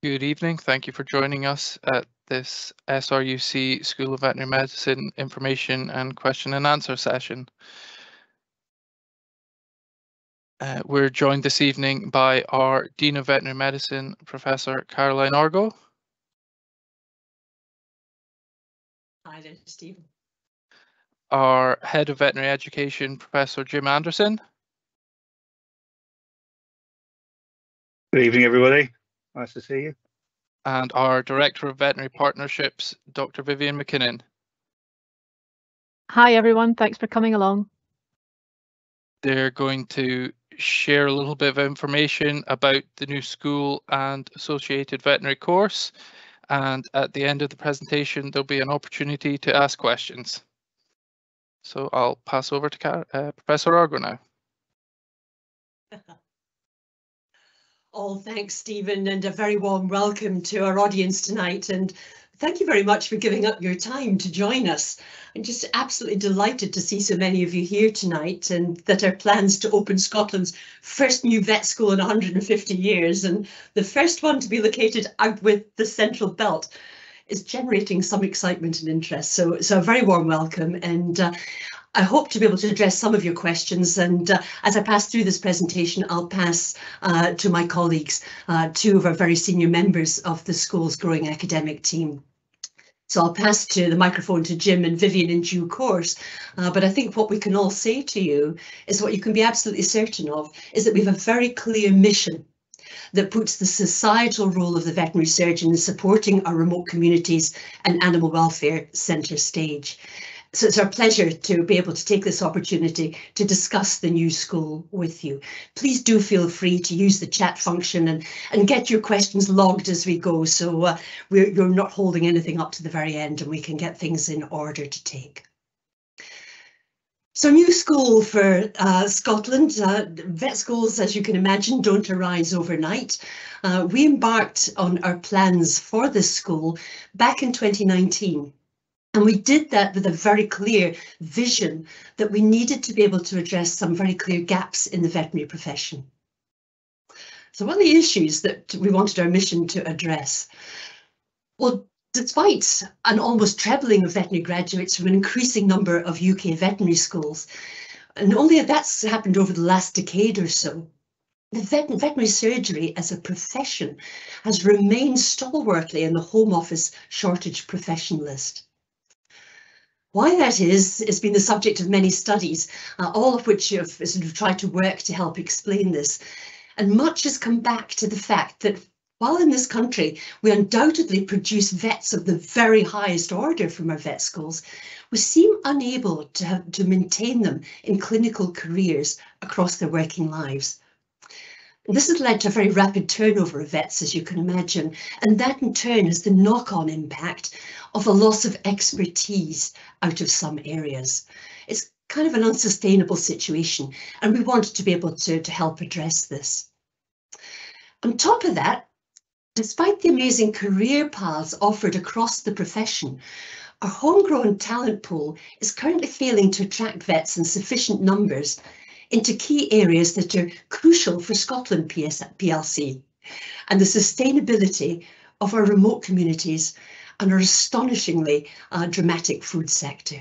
Good evening. Thank you for joining us at this SRUC School of Veterinary Medicine information and question and answer session. We're joined this evening by our Dean of Veterinary Medicine, Professor Caroline Argo. Hi there, Stephen. Our Head of Veterinary Education, Professor Jim Anderson. Good evening, everybody. Nice to see you. And our Director of Veterinary Partnerships, Dr. Vivian McKinnon. Hi, everyone. Thanks for coming along. They're going to share a little bit of information about the new school and associated veterinary course. And at the end of the presentation, there'll be an opportunity to ask questions. So I'll pass over to Professor Argo now. Oh, thanks, Stephen, and a very warm welcome to our audience tonight. And thank you very much for giving up your time to join us. I'm just absolutely delighted to see so many of you here tonight, and that our plans to open Scotland's first new vet school in 150 years, and the first one to be located out with the Central Belt, is generating some excitement and interest. So a very warm welcome, and I hope to be able to address some of your questions, and as I pass through this presentation, I'll pass to my colleagues, two of our very senior members of the school's growing academic team. So I'll pass to the microphone to Jim and Vivian in due course, but I think what we can all say to you is what you can be absolutely certain of, is that we have a very clear mission that puts the societal role of the veterinary surgeon in supporting our remote communities and animal welfare centre stage. So it's our pleasure to be able to take this opportunity to discuss the new school with you. Please do feel free to use the chat function and get your questions logged as we go, so you're not holding anything up to the very end, and we can get things in order to take. So new school for Scotland. Vet schools, as you can imagine, don't arise overnight. We embarked on our plans for this school back in 2019. And we did that with a very clear vision that we needed to be able to address some very clear gaps in the veterinary profession. So what are the issues that we wanted our mission to address? Well, despite an almost trebling of veterinary graduates from an increasing number of UK veterinary schools, and only that's happened over the last decade or so, the veterinary surgery as a profession has remained stalwartly in the Home Office shortage profession list. Why that is has been the subject of many studies, all of which have sort of tried to work to help explain this. And much has come back to the fact that while in this country we undoubtedly produce vets of the very highest order from our vet schools, we seem unable to maintain them in clinical careers across their working lives. This has led to a very rapid turnover of vets, as you can imagine, and that in turn has the knock-on impact of a loss of expertise out of some areas. It's kind of an unsustainable situation, and we wanted to be able to help address this. On top of that, despite the amazing career paths offered across the profession, our homegrown talent pool is currently failing to attract vets in sufficient numbers into key areas that are crucial for Scotland PLC and the sustainability of our remote communities and our astonishingly dramatic food sector.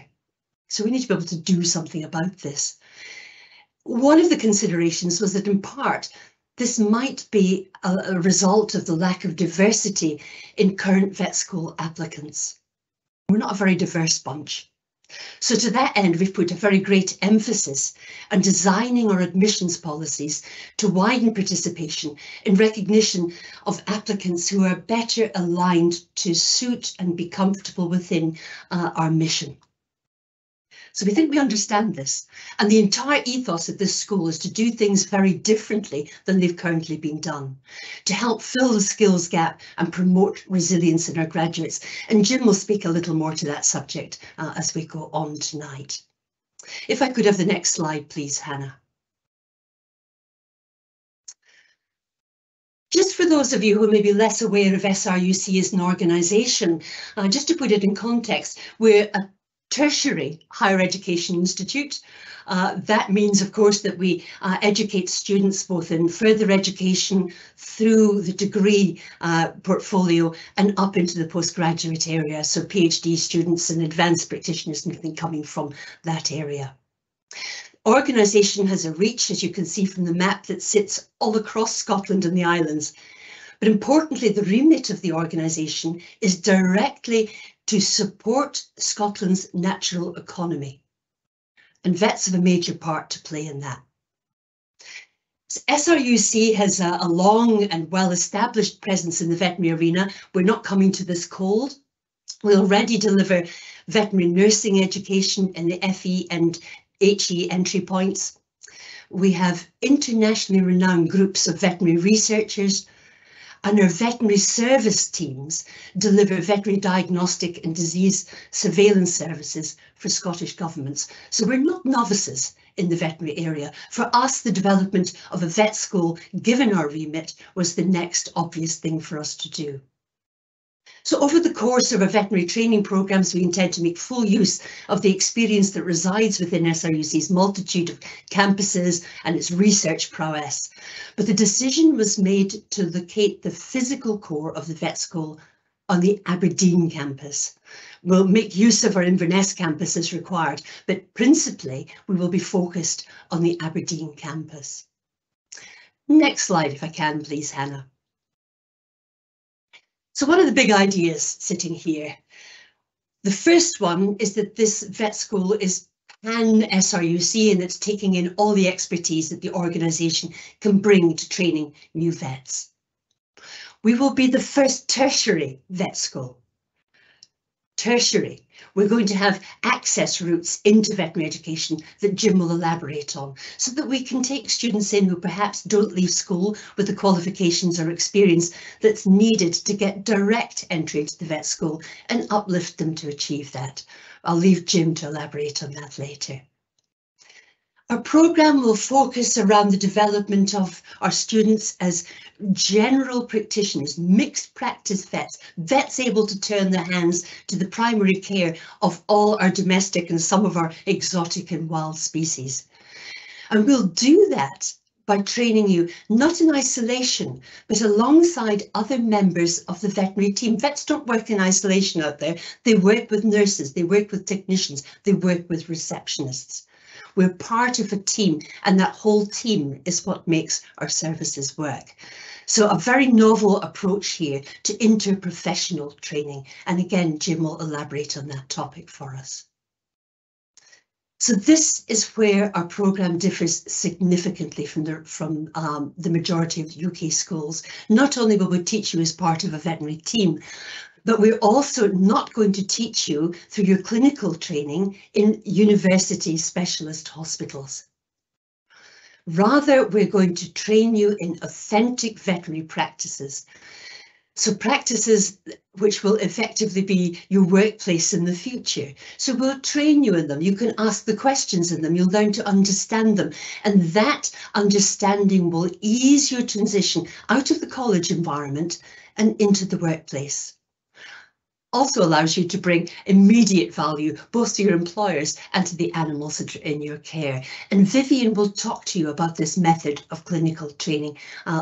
So we need to be able to do something about this. One of the considerations was that in part, this might be a result of the lack of diversity in current vet school applicants. We're not a very diverse bunch. So to that end, we've put a very great emphasis on designing our admissions policies to widen participation in recognition of applicants who are better aligned to suit and be comfortable within our mission. So we think we understand this, and the entire ethos of this school is to do things very differently than they've currently been done, to help fill the skills gap and promote resilience in our graduates. And Jim will speak a little more to that subject as we go on tonight. If I could have the next slide, please, Hannah. Just for those of you who may be less aware of SRUC as an organisation, just to put it in context, we're a tertiary higher education institute. That means, of course, that we educate students both in further education through the degree portfolio and up into the postgraduate area. So PhD students and advanced practitioners and everything coming from that area. Organisation has a reach, as you can see from the map, that sits all across Scotland and the islands. But importantly, the remit of the organisation is directly to support Scotland's natural economy. And vets have a major part to play in that. SRUC has a long and well-established presence in the veterinary arena. We're not coming to this cold. We already deliver veterinary nursing education in the FE and HE entry points. We have internationally renowned groups of veterinary researchers, and our veterinary service teams deliver veterinary diagnostic and disease surveillance services for Scottish governments. So we're not novices in the veterinary area. For us, the development of a vet school, given our remit, was the next obvious thing for us to do. So over the course of our veterinary training programmes, we intend to make full use of the experience that resides within SRUC's multitude of campuses and its research prowess. But the decision was made to locate the physical core of the vet school on the Aberdeen campus. We'll make use of our Inverness campus as required, but principally we will be focused on the Aberdeen campus. Next slide, if I can, please, Hannah. So what are the big ideas sitting here? The first one is that this vet school is pan-SRUC and it's taking in all the expertise that the organisation can bring to training new vets. We will be the first tertiary vet school. Tertiary. We're going to have access routes into veterinary education that Jim will elaborate on, so that we can take students in who perhaps don't leave school with the qualifications or experience that's needed to get direct entry into the vet school and uplift them to achieve that. I'll leave Jim to elaborate on that later. Our programme will focus around the development of our students as general practitioners, mixed practice vets, vets able to turn their hands to the primary care of all our domestic and some of our exotic and wild species. And we'll do that by training you not in isolation, but alongside other members of the veterinary team. Vets don't work in isolation out there. They work with nurses, they work with technicians, they work with receptionists. We're part of a team, and that whole team is what makes our services work. So a very novel approach here to interprofessional training. And again, Jim will elaborate on that topic for us. So this is where our programme differs significantly from the majority of UK schools. Not only will we teach you as part of a veterinary team, but we're also not going to teach you through your clinical training in university specialist hospitals. Rather, we're going to train you in authentic veterinary practices. So practices which will effectively be your workplace in the future. So we'll train you in them. You can ask the questions in them. You'll learn to understand them. And that understanding will ease your transition out of the college environment and into the workplace. Also allows you to bring immediate value both to your employers and to the animals that are in your care. And Vivian will talk to you about this method of clinical training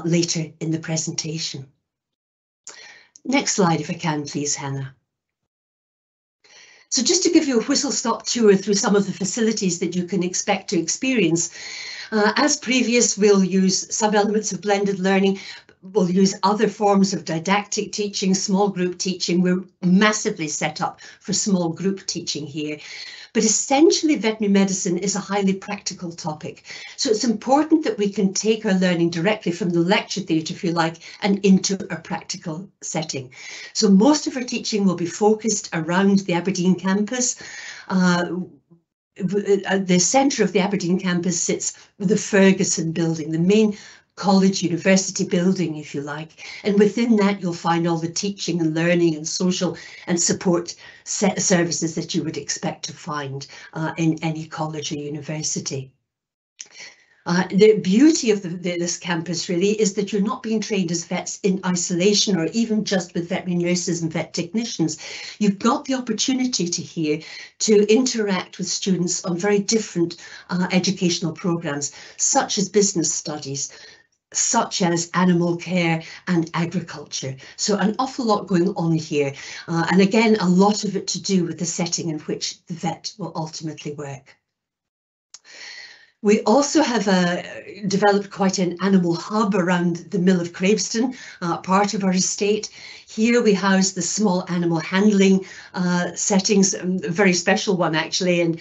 later in the presentation. Next slide, if I can, please, Hannah. So just to give you a whistle-stop tour through some of the facilities that you can expect to experience. As previous, we'll use some elements of blended learning. We'll use other forms of didactic teaching, small group teaching. We're massively set up for small group teaching here. But essentially, veterinary medicine is a highly practical topic. So it's important that we can take our learning directly from the lecture theatre, if you like, and into a practical setting. So most of our teaching will be focused around the Aberdeen campus. The centre of the Aberdeen campus sits with the Ferguson building, the main college university building, if you like, and within that you'll find all the teaching and learning and social and support services that you would expect to find in any college or university. The beauty of this campus really is that you're not being trained as vets in isolation or even just with veterinary nurses and vet technicians. You've got the opportunity to interact with students on very different educational programs, such as business studies, such as animal care and agriculture. So an awful lot going on here. And again, a lot of it to do with the setting in which the vet will ultimately work. We also have developed quite an animal hub around the Mill of Craveston, part of our estate. Here we house the small animal handling settings, a very special one actually, and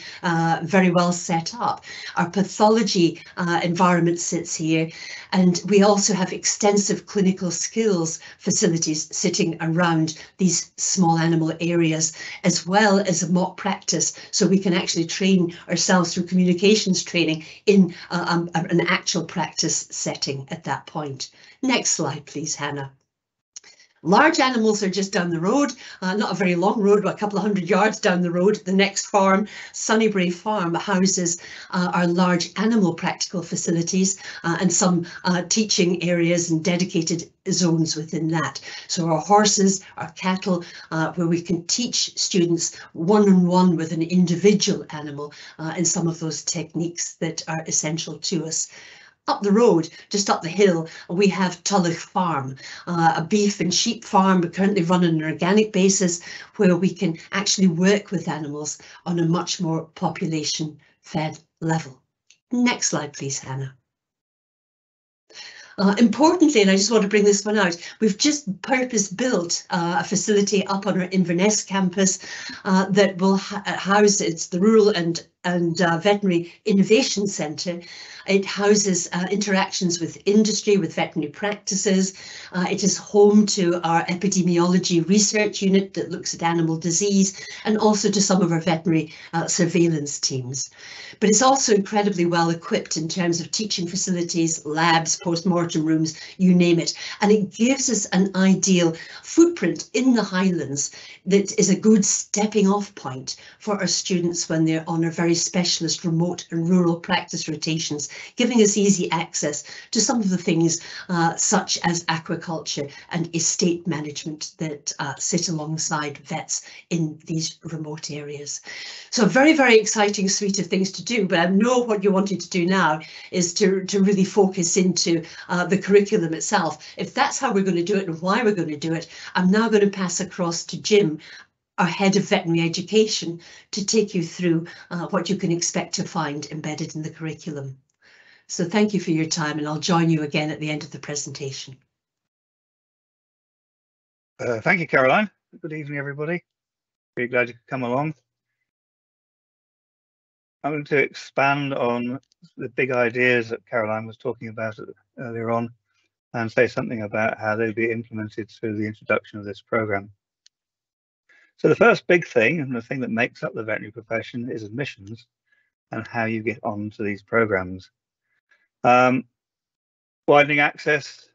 very well set up. Our pathology environment sits here, and we also have extensive clinical skills facilities sitting around these small animal areas, as well as a mock practice, so we can actually train ourselves through communications training in an actual practice setting at that point. Next slide, please, Hannah. Large animals are just down the road, not a very long road, but a couple of 100 yards down the road. The next farm, Sunnybrae Farm, houses our large animal practical facilities and some teaching areas and dedicated zones within that. So our horses, our cattle, where we can teach students one-on-one with an individual animal and some of those techniques that are essential to us. Up the road, just up the hill, we have Tulloch Farm, a beef and sheep farm. We currently run on an organic basis where we can actually work with animals on a much more population-fed level. Next slide, please, Hannah. Importantly, and I just want to bring this one out, we've just purpose-built a facility up on our Inverness campus that will house, it's the Rural and Veterinary Innovation Centre. It houses interactions with industry, with veterinary practices. It is home to our epidemiology research unit that looks at animal disease, and also to some of our veterinary surveillance teams. But it's also incredibly well equipped in terms of teaching facilities, labs, post-mortem rooms, you name it. And it gives us an ideal footprint in the Highlands that is a good stepping off point for our students when they're on our very specialist remote and rural practice rotations, giving us easy access to some of the things such as aquaculture and estate management that sit alongside vets in these remote areas. So a very, very exciting suite of things to do, but I know what you wanted to do now is to really focus into the curriculum itself. If that's how we're going to do it and why we're going to do it, I'm now going to pass across to Jim, our Head of Veterinary Education, to take you through what you can expect to find embedded in the curriculum. So thank you for your time, and I'll join you again at the end of the presentation. Thank you, Caroline. Good evening, everybody. Really glad you could come along. I'm going to expand on the big ideas that Caroline was talking about earlier on and say something about how they'll be implemented through the introduction of this programme. So the first big thing, and the thing that makes up the veterinary profession, is admissions and how you get onto these programmes. Widening access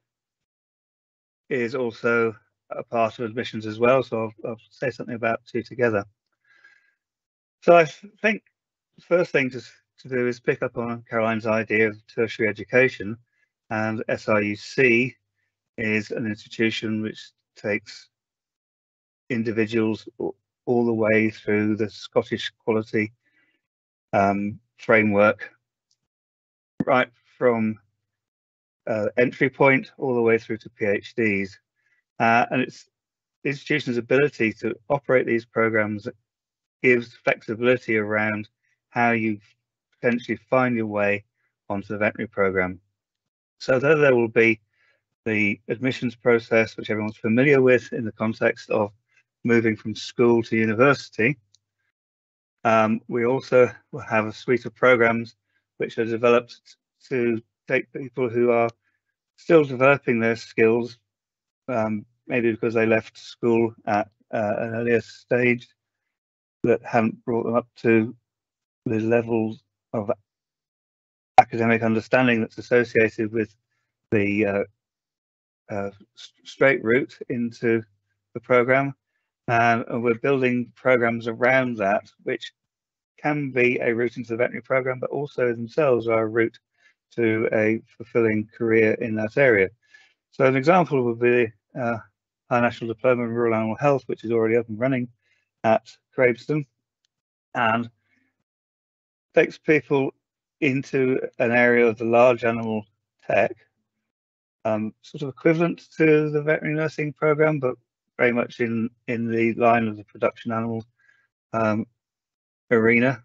is also a part of admissions as well, so I'll say something about the two together. So I think the first thing to do is pick up on Caroline's idea of tertiary education, and SRUC is an institution which takes individuals all the way through the Scottish quality framework, right from entry point all the way through to PhDs. And it's the institution's ability to operate these programs that gives flexibility around how you potentially find your way onto the veterinary program. So though there will be the admissions process, which everyone's familiar with in the context of moving from school to university, we also will have a suite of programs which are developed to take people who are still developing their skills, maybe because they left school at an earlier stage that haven't brought them up to the levels of academic understanding that's associated with the straight route into the program. And we're building programs around that, which can be a route into the veterinary program, but also themselves are a route to a fulfilling career in that area. So an example would be our National Diploma in Rural Animal Health, which is already up and running at Craveston, and takes people into an area of the large animal tech, sort of equivalent to the veterinary nursing program, but very much in the line of the production animal arena.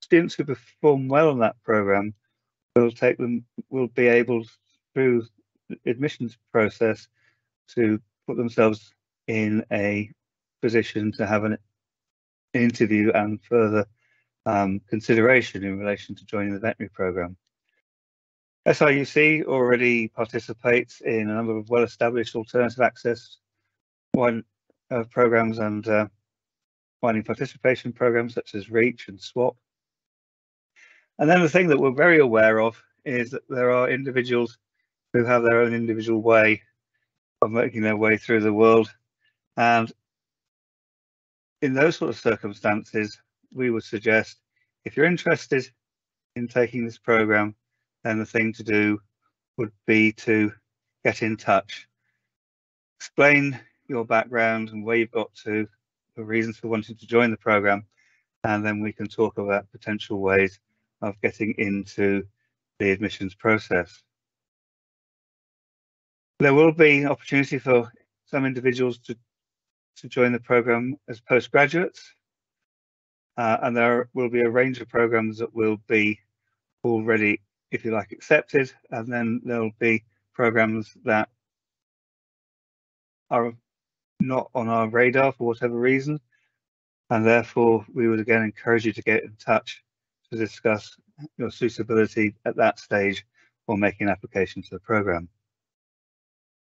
Students who perform well on that program will be able, through the admissions process, to put themselves in a position to have an interview and further consideration in relation to joining the veterinary program. SRUC already participates in a number of well-established alternative access programs and widening participation programs such as REACH and SWAP. And then the thing that we're very aware of is that there are individuals who have their own individual way of making their way through the world. And in those sort of circumstances, we would suggest, if you're interested in taking this program, then the thing to do would be to get in touch. Explain your background and where you've got to, the reasons for wanting to join the program, and then we can talk about potential ways of getting into the admissions process. There will be opportunity for some individuals to join the program as postgraduates, and there will be a range of programs that will be already, if you like, accepted, and then there will be programs that are not on our radar for whatever reason, and therefore we would again encourage you to get in touch to discuss your suitability at that stage or making an application to the program.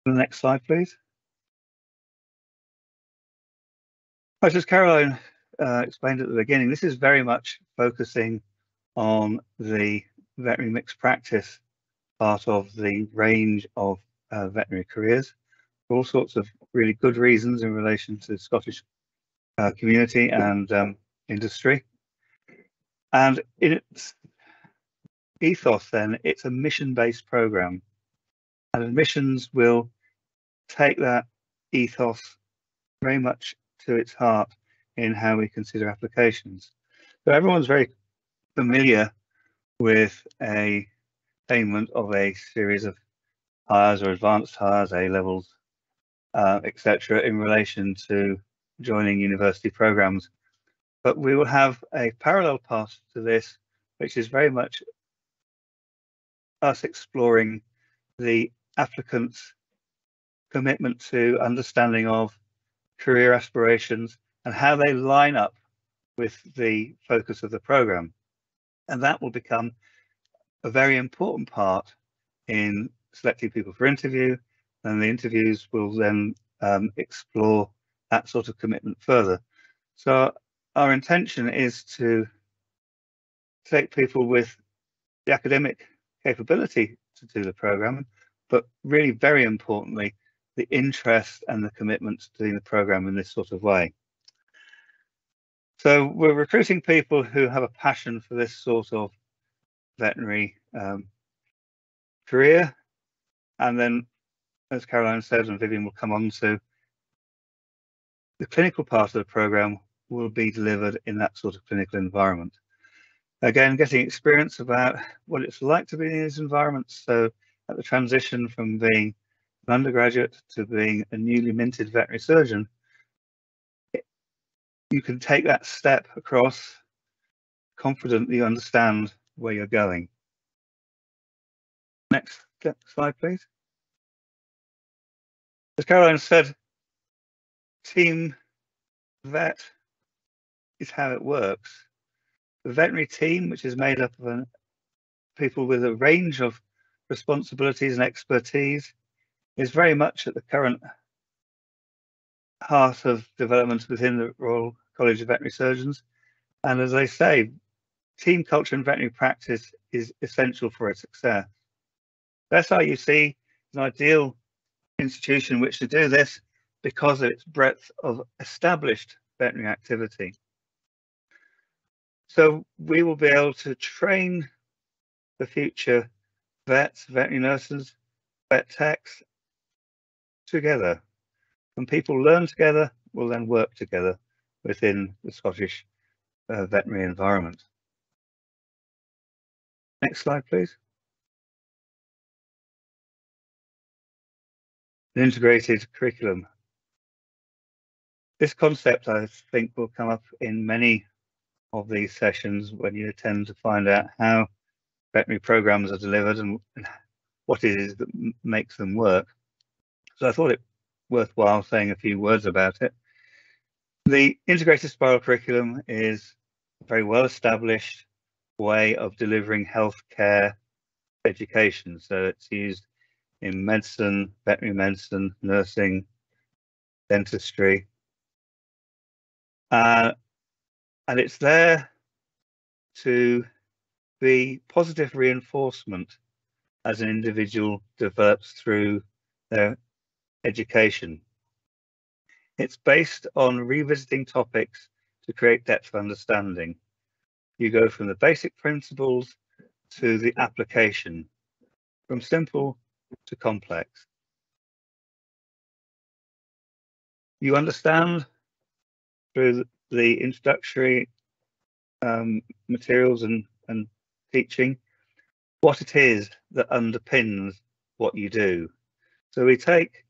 The next slide, please. As Caroline explained at the beginning, this is very much focusing on the veterinary mixed practice part of the range of veterinary careers, for all sorts of really good reasons in relation to Scottish community and industry. And in its ethos then, it's a mission-based program, and admissions will take that ethos very much to its heart in how we consider applications. So everyone's very familiar with a attainment of a series of hires or advanced hires, A-levels, etc., in relation to joining university programs. But we will have a parallel path to this, which is very much us exploring the applicant's commitment to understanding of career aspirations and how they line up with the focus of the program. And that will become a very important part in selecting people for interview, and the interviews will then explore that sort of commitment further. So our intention is to take people with the academic capability to do the program, but really very importantly, the interest and the commitment to doing the program in this sort of way. So we're recruiting people who have a passion for this sort of veterinary career, and then, as Caroline said, and Vivian will come on to, the clinical part of the program will be delivered in that sort of clinical environment. Again, getting experience about what it's like to be in these environments. So at the transition from being an undergraduate to being a newly minted veterinary surgeon, you can take that step across confident that you understand where you're going. Next slide, please. As Caroline said, team vet is how it works. The veterinary team, which is made up of people with a range of responsibilities and expertise, is very much at the current heart of development within the Royal College of Veterinary Surgeons. And as I say, team culture in veterinary practice is essential for its success. SRUC is an ideal institution in which to do this because of its breadth of established veterinary activity. So we will be able to train the future vets, veterinary nurses, vet techs together. When people learn together, will then work together within the Scottish veterinary environment. Next slide, please. An integrated curriculum. This concept, I think, will come up in many of these sessions when you attend to find out how veterinary programs are delivered and what it is that makes them work. So I thought it worthwhile saying a few words about it. The integrated spiral curriculum is a very well established way of delivering healthcare education. So it's used in medicine, veterinary medicine, nursing, dentistry. And it's there to be positive reinforcement as an individual develops through their education. It's based on revisiting topics to create depth of understanding. You go from the basic principles to the application, from simple to complex. You understand through the introductory materials and teaching what it is that underpins what you do. So we take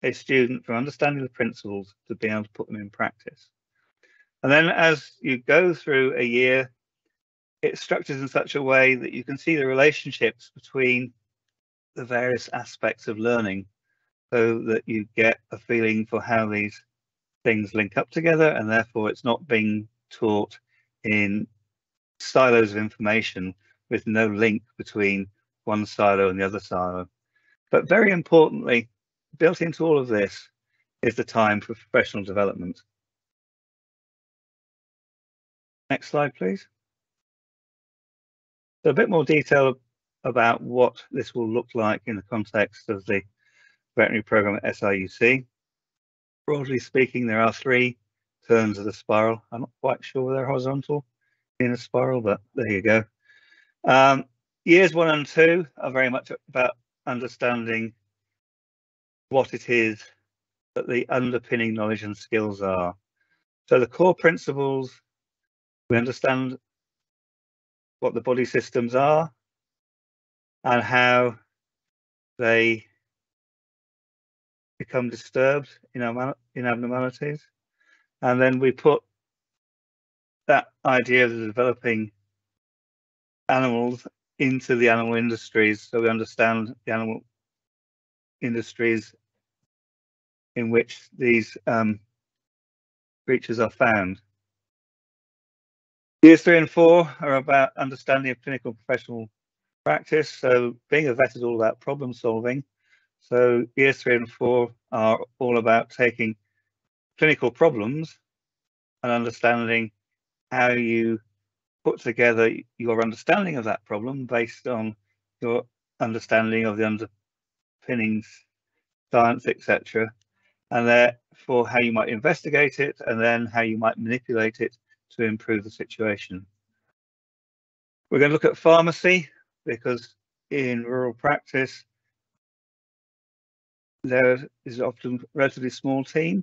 a student from understanding the principles to being able to put them in practice. And then as you go through a year, it's structured in such a way that you can see the relationships between the various aspects of learning, so that you get a feeling for how these things link up together, and therefore it's not being taught in silos of information with no link between one silo and the other silo. But very importantly, built into all of this is the time for professional development. Next slide, please. So a bit more detail about what this will look like in the context of the veterinary program at SRUC. Broadly speaking, there are 3 turns of the spiral. I'm not quite sure they're horizontal in a spiral, but there you go. Years 1 and 2 are very much about understanding what it is that the underpinning knowledge and skills are. So the core principles, we understand what the body systems are and how they become disturbed in abnormalities. And then we put that idea of developing animals into the animal industries, so we understand the animal industries in which these creatures are found. Years 3 and 4 are about understanding of clinical professional practice. So being a vet is all about problem solving. So years 3 and 4 are all about taking clinical problems and understanding how you put together your understanding of that problem based on your understanding of the underpinnings, science, etc. And therefore how you might investigate it, and then how you might manipulate it to improve the situation. We're going to look at pharmacy, because in rural practice there is often a relatively small team,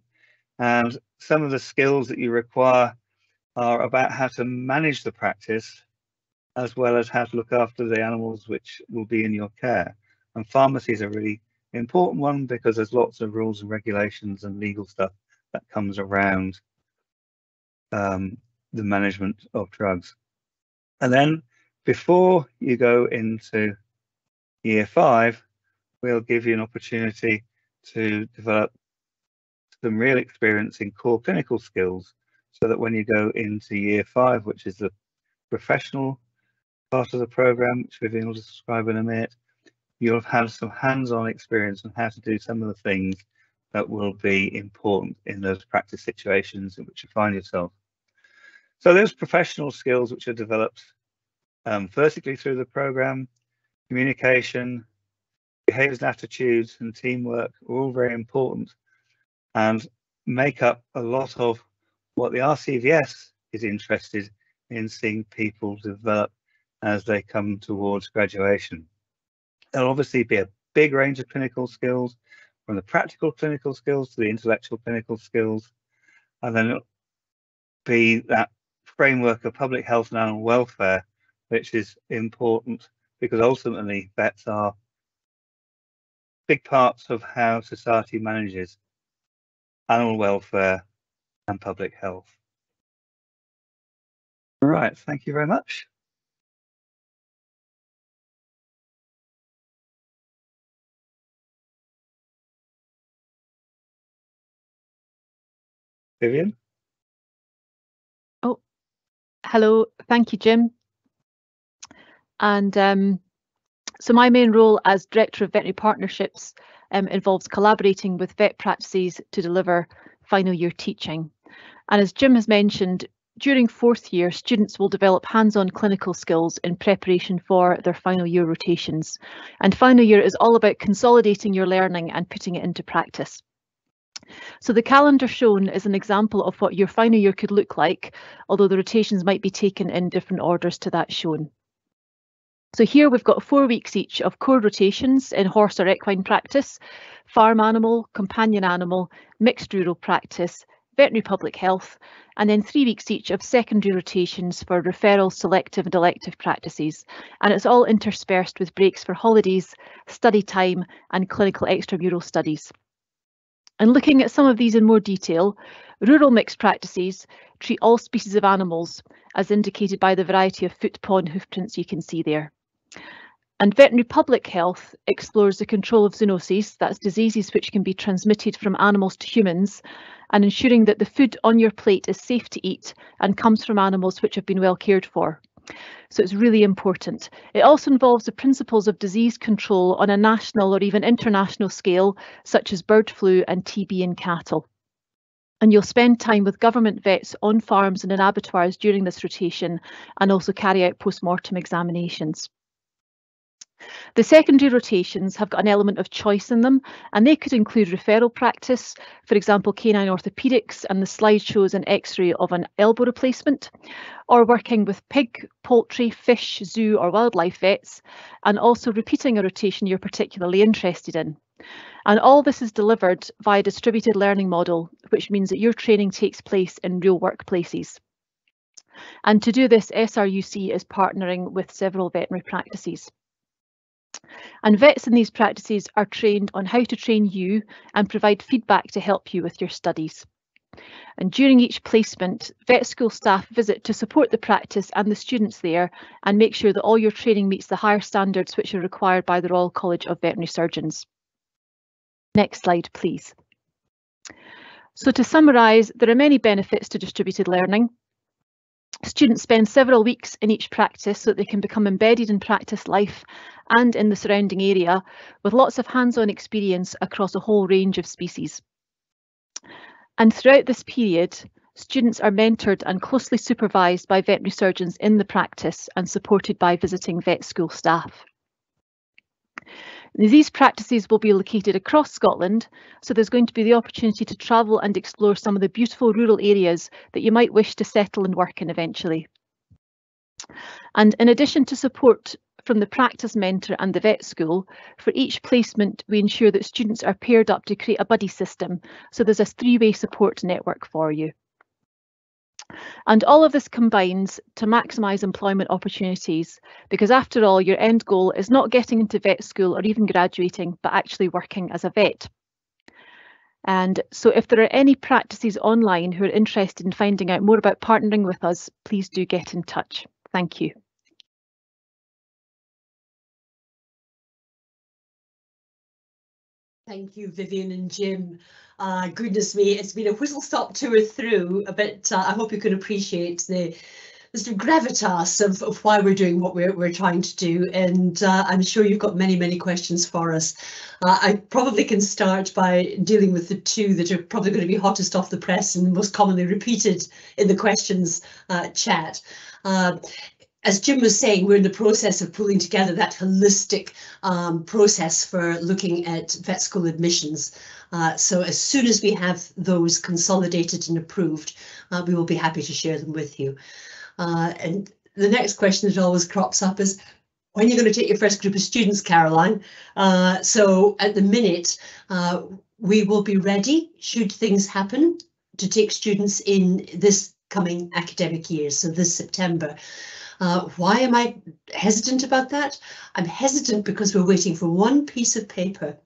and some of the skills that you require are about how to manage the practice as well as how to look after the animals which will be in your care. And pharmacy is a really important one because there's lots of rules and regulations and legal stuff that comes around the management of drugs. And then before you go into year 5, we'll give you an opportunity to develop some real experience in core clinical skills, so that when you go into year 5, which is the professional part of the program, which Vivian will describe in a minute, you'll have had some hands-on experience on how to do some of the things that will be important in those practice situations in which you find yourself. So those professional skills which are developed vertically through the program, communication, behaviours and attitudes, and teamwork are all very important and make up a lot of what the RCVS is interested in seeing people develop as they come towards graduation. There'll obviously be a big range of clinical skills, from the practical clinical skills to the intellectual clinical skills, and then it'll be that framework of public health and animal welfare, which is important because ultimately vets are big parts of how society manages animal welfare and public health. Right, thank you very much. Vivian? Oh, hello. Thank you, Jim. And so my main role as Director of Veterinary Partnerships involves collaborating with vet practices to deliver final year teaching. And as Jim has mentioned, during fourth year, students will develop hands-on clinical skills in preparation for their final year rotations. And final year is all about consolidating your learning and putting it into practice. So the calendar shown is an example of what your final year could look like, although the rotations might be taken in different orders to that shown. So here we've got 4 weeks each of core rotations in horse or equine practice, farm animal, companion animal, mixed rural practice, veterinary public health, and then 3 weeks each of secondary rotations for referral, selective and elective practices. And it's all interspersed with breaks for holidays, study time and clinical extramural studies. And looking at some of these in more detail, rural mixed practices treat all species of animals, as indicated by the variety of foot, paw and hoof prints you can see there. And veterinary public health explores the control of zoonoses, that's diseases which can be transmitted from animals to humans, and ensuring that the food on your plate is safe to eat and comes from animals which have been well cared for. So it's really important. It also involves the principles of disease control on a national or even international scale, such as bird flu and TB in cattle. And you'll spend time with government vets on farms and in abattoirs during this rotation, and also carry out post-mortem examinations. The secondary rotations have got an element of choice in them, and they could include referral practice, for example, canine orthopaedics, and the slide shows an X-ray of an elbow replacement, or working with pig, poultry, fish, zoo or wildlife vets, and also repeating a rotation you're particularly interested in. And all this is delivered via a distributed learning model, which means that your training takes place in real workplaces. And to do this, SRUC is partnering with several veterinary practices. And vets in these practices are trained on how to train you and provide feedback to help you with your studies. And during each placement, vet school staff visit to support the practice and the students there and make sure that all your training meets the higher standards which are required by the Royal College of Veterinary Surgeons. Next slide, please. So to summarise, there are many benefits to distributed learning. Students spend several weeks in each practice so that they can become embedded in practice life and in the surrounding area, with lots of hands-on experience across a whole range of species. And throughout this period, students are mentored and closely supervised by veterinary surgeons in the practice and supported by visiting vet school staff. These practices will be located across Scotland, so there's going to be the opportunity to travel and explore some of the beautiful rural areas that you might wish to settle and work in eventually. And in addition to support from the practice mentor and the vet school, for each placement we ensure that students are paired up to create a buddy system, so there's a 3-way support network for you. And all of this combines to maximise employment opportunities, because after all, your end goal is not getting into vet school or even graduating, but actually working as a vet. And so if there are any practices online who are interested in finding out more about partnering with us, please do get in touch. Thank you. Thank you, Vivian and Jim. Goodness me, it's been a whistle-stop tour through, but I hope you can appreciate the sort of gravitas of why we're doing what we're trying to do, and I'm sure you've got many questions for us. I probably can start by dealing with the 2 that are probably going to be hottest off the press and most commonly repeated in the questions chat. As Jim was saying, we're in the process of pulling together that holistic process for looking at vet school admissions. So as soon as we have those consolidated and approved, we will be happy to share them with you. And the next question that always crops up is, when are you going to take your first group of students, Caroline? So at the minute, we will be ready, should things happen, to take students in this coming academic year, so this September. Why am I hesitant about that? I'm hesitant because we're waiting for one piece of paper.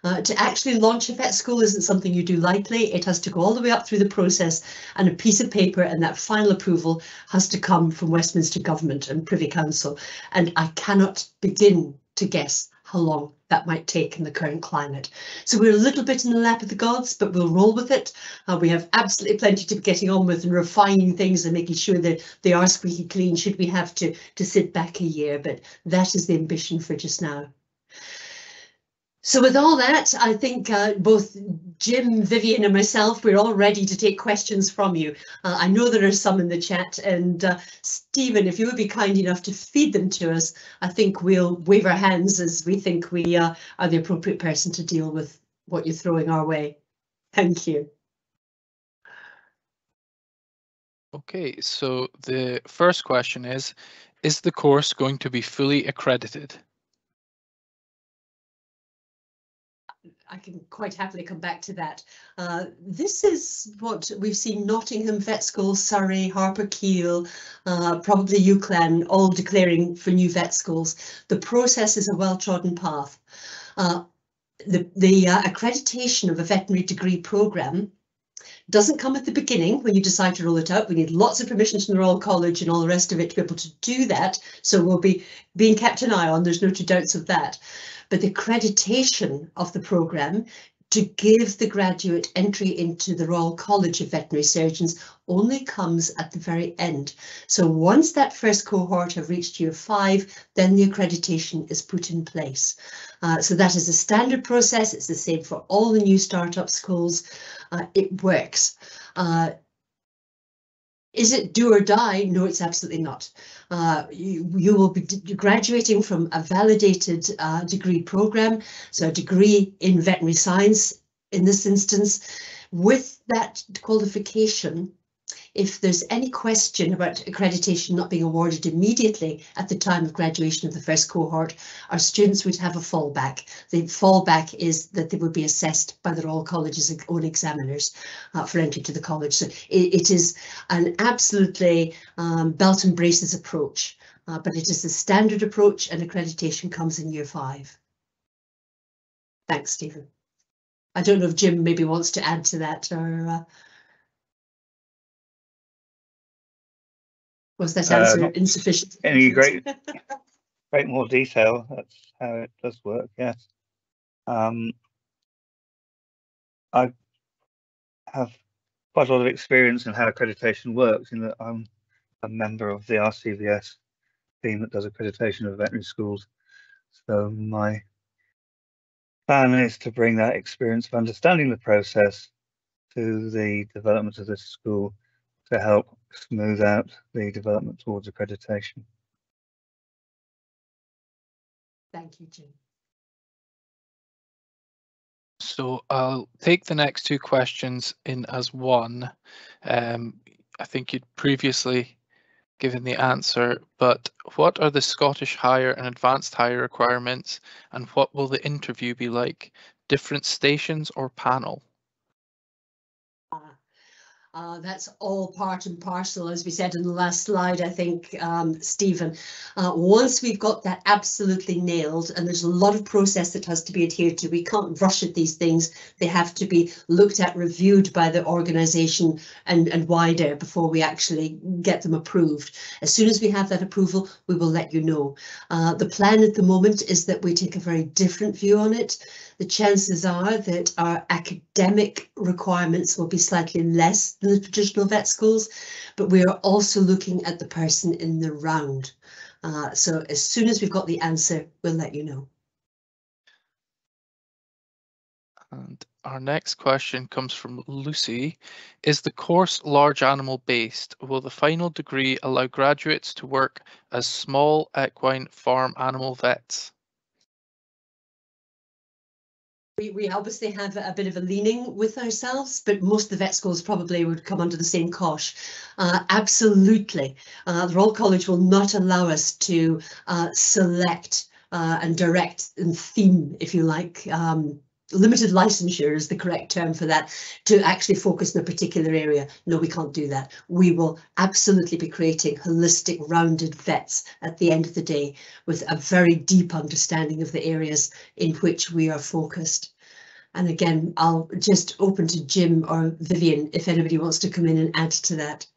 To actually launch a vet school isn't something you do lightly. It has to go all the way up through the process, and a piece of paper and that final approval has to come from Westminster Government and Privy Council. And I cannot begin to guess how long that might take in the current climate. So we're a little bit in the lap of the gods, but we'll roll with it. We have absolutely plenty to be getting on with and refining things and making sure that they are squeaky clean should we have to sit back a year. But that is the ambition for just now. So with all that, I think both Jim, Vivian and myself, we're all ready to take questions from you. I know there are some in the chat, and Stephen, if you would be kind enough to feed them to us, I think we'll wave our hands as we think we are the appropriate person to deal with what you're throwing our way. Thank you. Okay, so the first question is the course going to be fully accredited? I can quite happily come back to that. This is what we've seen Nottingham Vet School, Surrey, Harper Keele, probably UCLan, all declaring for new vet schools. The process is a well-trodden path. The accreditation of a veterinary degree programme doesn't come at the beginning when you decide to roll it out. We need lots of permissions from the Royal College and all the rest of it to be able to do that. So we'll be being kept an eye on, there's no two doubts of that. But the accreditation of the programme to give the graduate entry into the Royal College of Veterinary Surgeons only comes at the very end. So once that first cohort have reached year 5, then the accreditation is put in place. So that is a standard process. It's the same for all the new startup schools. It works. Is it do or die? No, it's absolutely not. You will be graduating from a validated degree programme, so a degree in veterinary science in this instance. With that qualification, if there's any question about accreditation not being awarded immediately at the time of graduation of the first cohort, our students would have a fallback. The fallback is that they would be assessed by the Royal College's own examiners for entry to the college. So it is an absolutely belt and braces approach, but it is a standard approach, and accreditation comes in year 5. Thanks, Stephen. I don't know if Jim maybe wants to add to that, or was that answer insufficient? Any great more detail. That's how it does work. Yes. I have quite a lot of experience in how accreditation works, in that I'm a member of the RCVS team that does accreditation of veterinary schools. So my plan is to bring that experience of understanding the process to the development of this school to help smooth out the development towards accreditation. Thank you, Jim. So I'll take the next 2 questions in as one. I think you'd previously given the answer, but what are the Scottish Higher and Advanced Higher requirements, and what will the interview be like? Different stations or panel? That's all part and parcel, as we said in the last slide, I think, Stephen. Once we've got that absolutely nailed, and there's a lot of process that has to be adhered to, we can't rush at these things. They have to be looked at, reviewed by the organisation and wider before we actually get them approved. As soon as we have that approval, we will let you know. The plan at the moment is that we take a very different view on it. The chances are that our academic requirements will be slightly less than the traditional vet schools, but we are also looking at the person in the round. So as soon as we've got the answer, we'll let you know. And our next question comes from Lucy. Is the course large animal based? Will the final degree allow graduates to work as small equine farm animal vets? We obviously have a bit of a leaning with ourselves, but most of the vet schools probably would come under the same cosh. Absolutely. The Royal College will not allow us to select and direct and theme, if you like, limited licensure is the correct term for that, to actually focus in a particular area. No, we can't do that. We will absolutely be creating holistic, rounded vets at the end of the day with a very deep understanding of the areas in which we are focused. And again, I'll just open to Jim or Vivian if anybody wants to come in and add to that.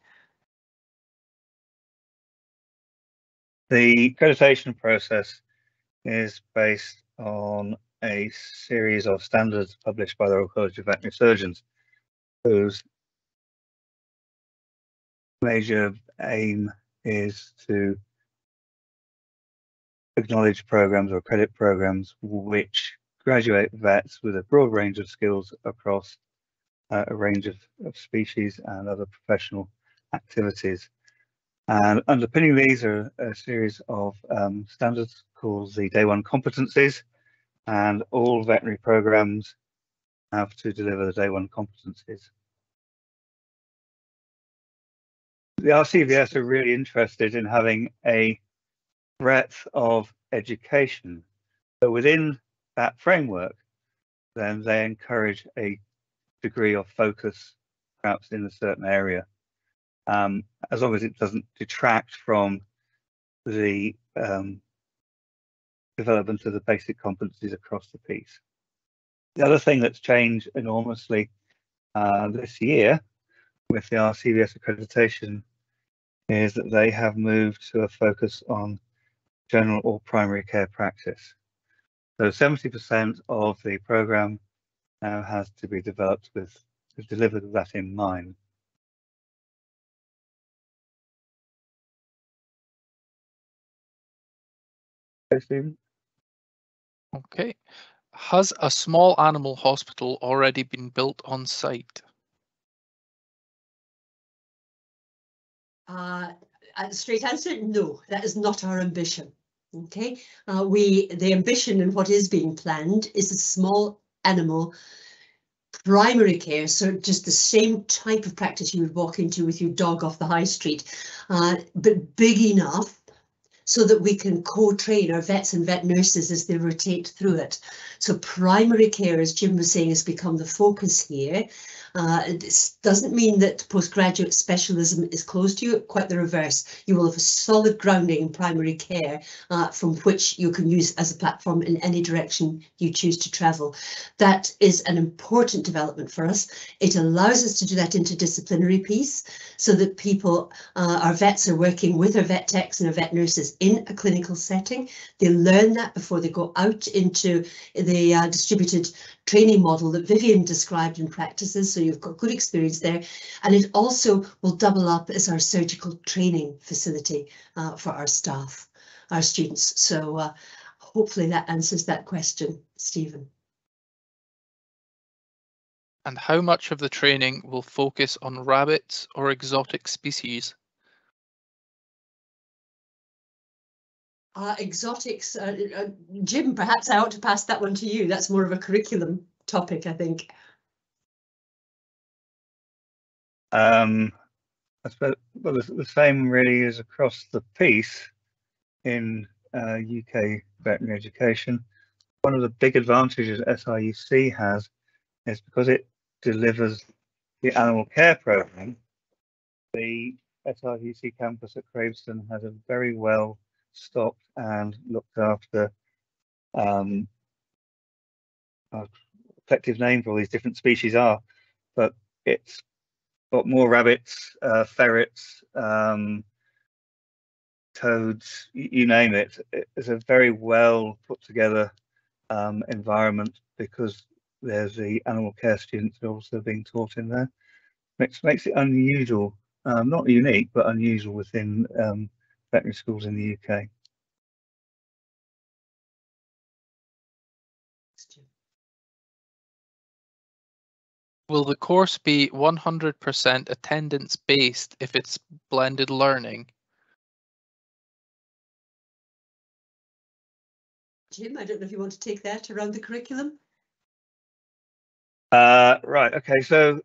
The accreditation process is based on a series of standards published by the Royal College of Veterinary Surgeons, whose major aim is to acknowledge programs or accredit programs which graduate vets with a broad range of skills across a range of species and other professional activities. And underpinning these are a series of standards called the Day One competencies, and all veterinary programs have to deliver the Day One competencies. The RCVS are really interested in having a breadth of education, but within that framework, then they encourage a degree of focus, perhaps in a certain area, as long as it doesn't detract from the development of the basic competencies across the piece. The other thing that's changed enormously this year with the RCVS accreditation is that they have moved to a focus on general or primary care practice. So 70% of the program now has to be developed delivered with that in mind. Okay, Stephen? Okay. Has a small animal hospital already been built on site? Straight answer, no, that is not our ambition. Okay, the ambition and what is being planned is a small animal primary care, so just the same type of practice you would walk into with your dog off the high street, but big enough so that we can co-train our vets and vet nurses as they rotate through it. So primary care, as Jim was saying, has become the focus here. This doesn't mean that postgraduate specialism is closed to you, quite the reverse. You will have a solid grounding in primary care from which you can use as a platform in any direction you choose to travel. That is an important development for us. It allows us to do that interdisciplinary piece so that people, our vets are working with our vet techs and our vet nurses in a clinical setting. They learn that before they go out into the distributed training model that Vivian described in practices, so you've got good experience there. And it also will double up as our surgical training facility for our staff, our students. So hopefully that answers that question, Stephen. And how much of the training will focus on rabbits or exotic species? Exotics, Jim, perhaps I ought to pass that one to you. That's more of a curriculum topic, I think. I suppose, well, the same really is across the piece in UK veterinary education. One of the big advantages SRUC has is because it delivers the animal care program. The SRUC campus at Craveston has a very well stocked and looked after effective name for all these different species are, but it's got more rabbits, ferrets, toads, you name it. It's a very well put together environment because there's the animal care students are also being taught in there. Makes it unusual, not unique, but unusual within veterinary schools in the UK. Will the course be 100% attendance based if it's blended learning? Jim, I don't know if you want to take that around the curriculum. Right, okay, so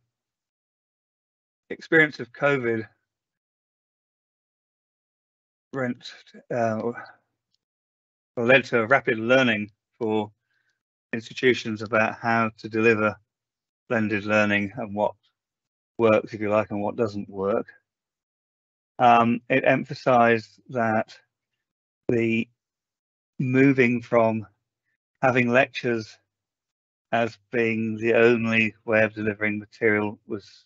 experience of COVID led to a rapid learning for institutions about how to deliver blended learning and what works, if you like, and what doesn't work. It emphasized that the moving from having lectures as being the only way of delivering material was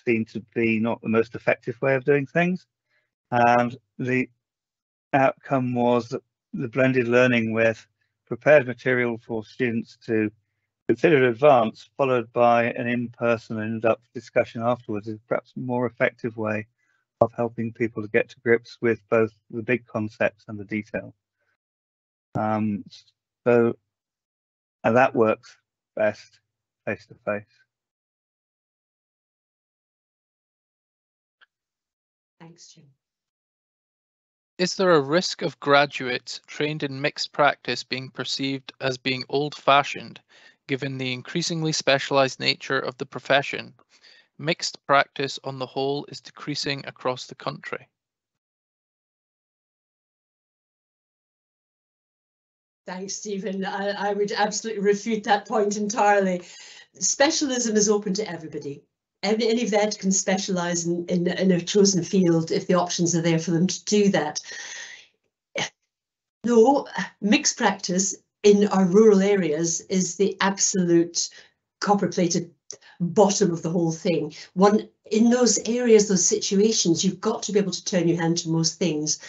seen to be not the most effective way of doing things. And the outcome was that the blended learning with prepared material for students to consider in advance, followed by an in-person and in-depth discussion afterwards, is perhaps a more effective way of helping people to get to grips with both the big concepts and the detail. And that works best face to face. Thanks, Jim. Is there a risk of graduates trained in mixed practice being perceived as being old-fashioned, given the increasingly specialised nature of the profession? Mixed practice on the whole is decreasing across the country. Thanks, Stephen. I would absolutely refute that point entirely. Specialism is open to everybody. Any vet can specialise in a chosen field if the options are there for them to do that. No, mixed practice in our rural areas is the absolute copper-plated bottom of the whole thing. In those areas, those situations, you've got to be able to turn your hand to most things.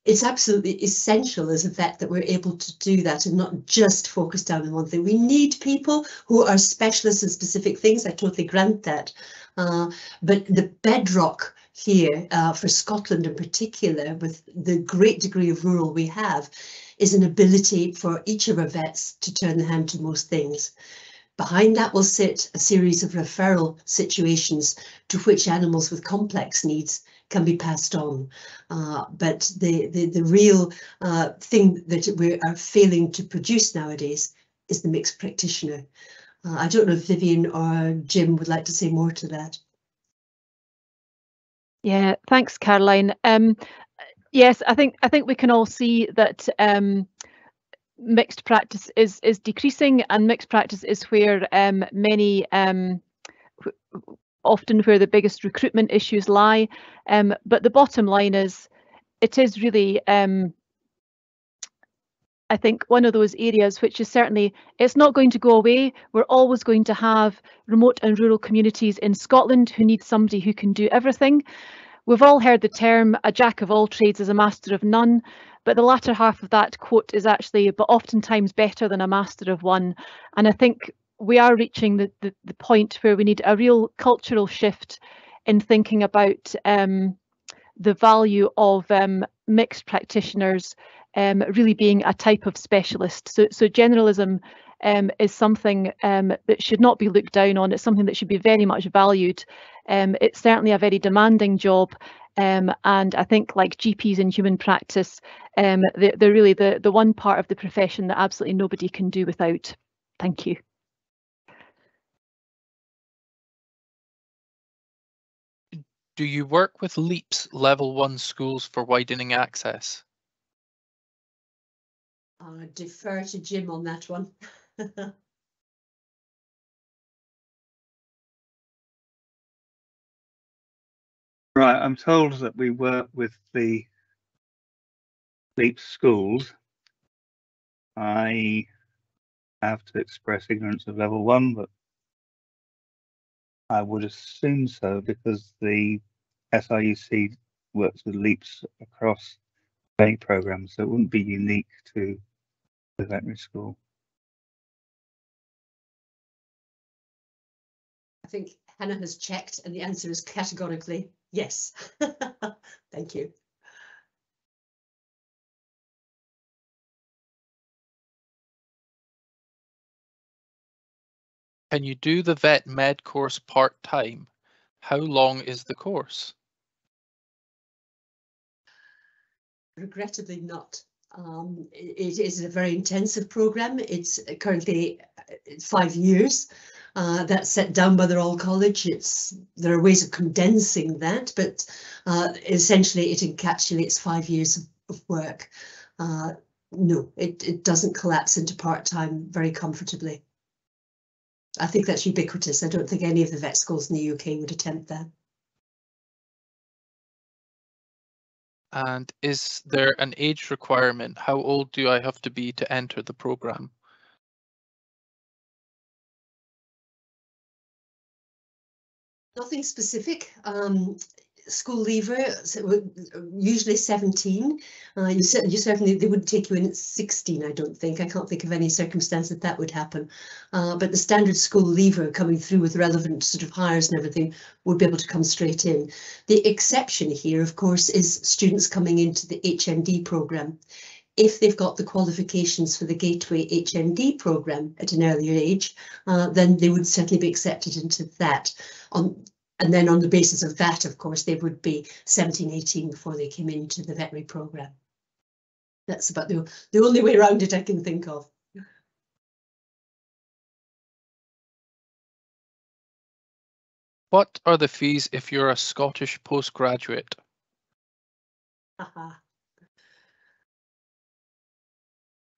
It's absolutely essential as a vet that we're able to do that and not just focus down on one thing. We need people who are specialists in specific things. I totally grant that. But the bedrock here for Scotland in particular, with the great degree of rural we have, is an ability for each of our vets to turn the hand to most things. Behind that will sit a series of referral situations to which animals with complex needs can be passed on. But the real thing that we are failing to produce nowadays is the mixed practitioner. I don't know if Vivian or Jim would like to say more to that. Yeah, thanks, Caroline. Yes, I think we can all see that mixed practice is decreasing, and mixed practice is where often where the biggest recruitment issues lie. But the bottom line is, it is really, I think, one of those areas which is certainly, it's not going to go away. We're always going to have remote and rural communities in Scotland who need somebody who can do everything. We've all heard the term, a jack of all trades is a master of none, but the latter half of that quote is actually, but oftentimes better than a master of one. And I think we are reaching the point where we need a real cultural shift in thinking about the value of mixed practitioners really being a type of specialist. So generalism is something that should not be looked down on. It's something that should be very much valued. It's certainly a very demanding job, and I think, like GPs in human practice, they're really the one part of the profession that absolutely nobody can do without. Thank you. Do you work with LEAPS Level 1 schools for widening access? I'll defer to Jim on that one. Right, I'm told that we work with the LEAPS schools. I have to express ignorance of level 1, but I would assume so, because the SRUC works with LEAPS across many programs, so it wouldn't be unique to the veterinary school. I think Hannah has checked, and the answer is categorically yes. Thank you. Can you do the vet med course part-time? How long is the course? Regrettably not. It is a very intensive programme. It's currently 5 years. That's set down by the Royal College. There are ways of condensing that, but essentially it encapsulates 5 years of work. No, it doesn't collapse into part-time very comfortably. I think that's ubiquitous. I don't think any of the vet schools in the UK would attempt that. And is there an age requirement? How old do I have to be to enter the programme? Nothing specific. School leaver, usually 17. You certainly, they wouldn't take you in at 16, I don't think. I can't think of any circumstance that would happen. But the standard school leaver coming through with relevant sort of hires and everything would be able to come straight in. The exception here, of course, is students coming into the HND programme. If they've got the qualifications for the Gateway HND programme at an earlier age, then they would certainly be accepted into that. And then on the basis of that, of course, they would be 17, 18 before they came into the veterinary programme. That's about the only way around it I can think of. What are the fees if you're a Scottish postgraduate?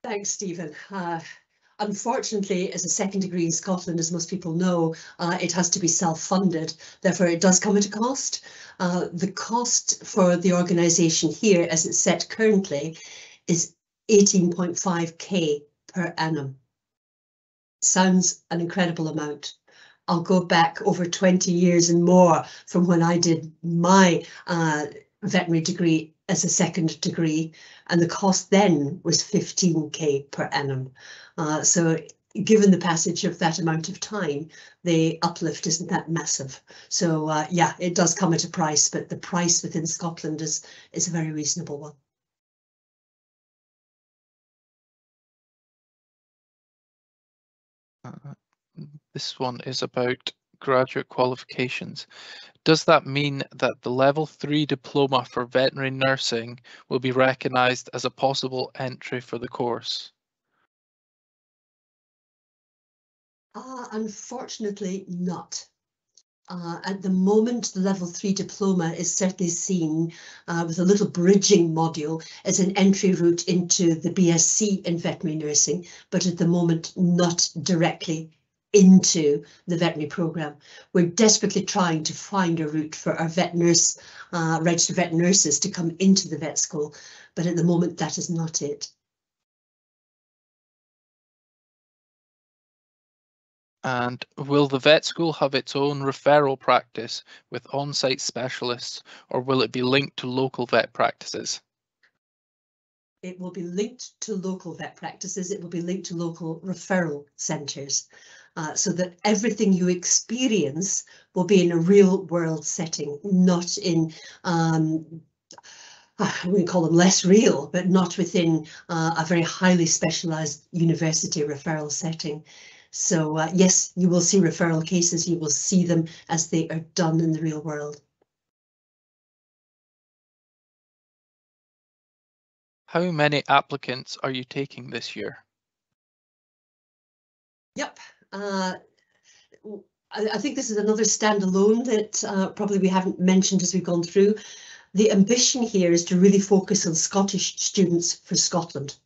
Thanks, Stephen. Unfortunately, as a second degree in Scotland, as most people know, it has to be self-funded. Therefore, it does come at a cost. The cost for the organisation here, as it's set currently, is 18.5k per annum. Sounds an incredible amount. I'll go back over 20 years and more from when I did my veterinary degree as a second degree, and the cost then was 15k per annum. So given the passage of that amount of time, the uplift isn't that massive. So yeah, it does come at a price, but the price within Scotland is a very reasonable one. This one is about graduate qualifications. Does that mean that the level 3 diploma for veterinary nursing will be recognised as a possible entry for the course? Unfortunately not. At the moment, the level 3 diploma is certainly seen with a little bridging module as an entry route into the BSc in veterinary nursing, but at the moment not directly into the veterinary programme. We're desperately trying to find a route for our vet nurse, registered vet nurses to come into the vet school, but at the moment that is not it. And will the vet school have its own referral practice with on-site specialists, or will it be linked to local vet practices? It will be linked to local vet practices. It will be linked to local referral centres, so that everything you experience will be in a real world setting, not in, we call them less real, but not within a very highly specialised university referral setting. So yes, you will see referral cases, you will see them as they are done in the real world. How many applicants are you taking this year? Yep. I think this is another standalone that probably we haven't mentioned as we've gone through. The ambition here is to really focus on Scottish students for Scotland.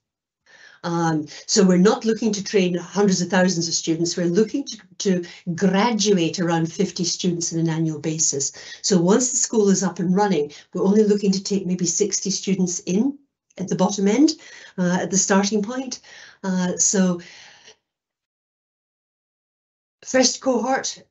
So we're not looking to train hundreds of thousands of students. We're looking to graduate around 50 students on an annual basis. So once the school is up and running, we're only looking to take maybe 60 students in at the bottom end, at the starting point. So first cohort,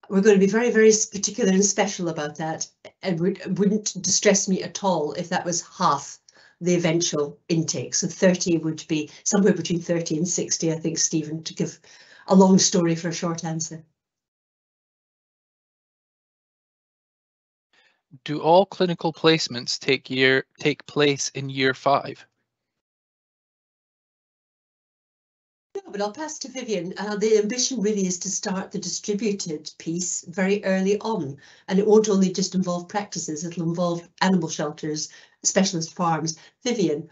we're going to be very, very particular and special about that. It wouldn't distress me at all if that was half the eventual intake. So 30 would be somewhere between 30 and 60, I think, Stephen, to give a long story for a short answer. Do all clinical placements take place in year 5? No, but I'll pass to Vivian. The ambition really is to start the distributed piece very early on, and it won't only just involve practices, it'll involve animal shelters, specialist farms. Vivian.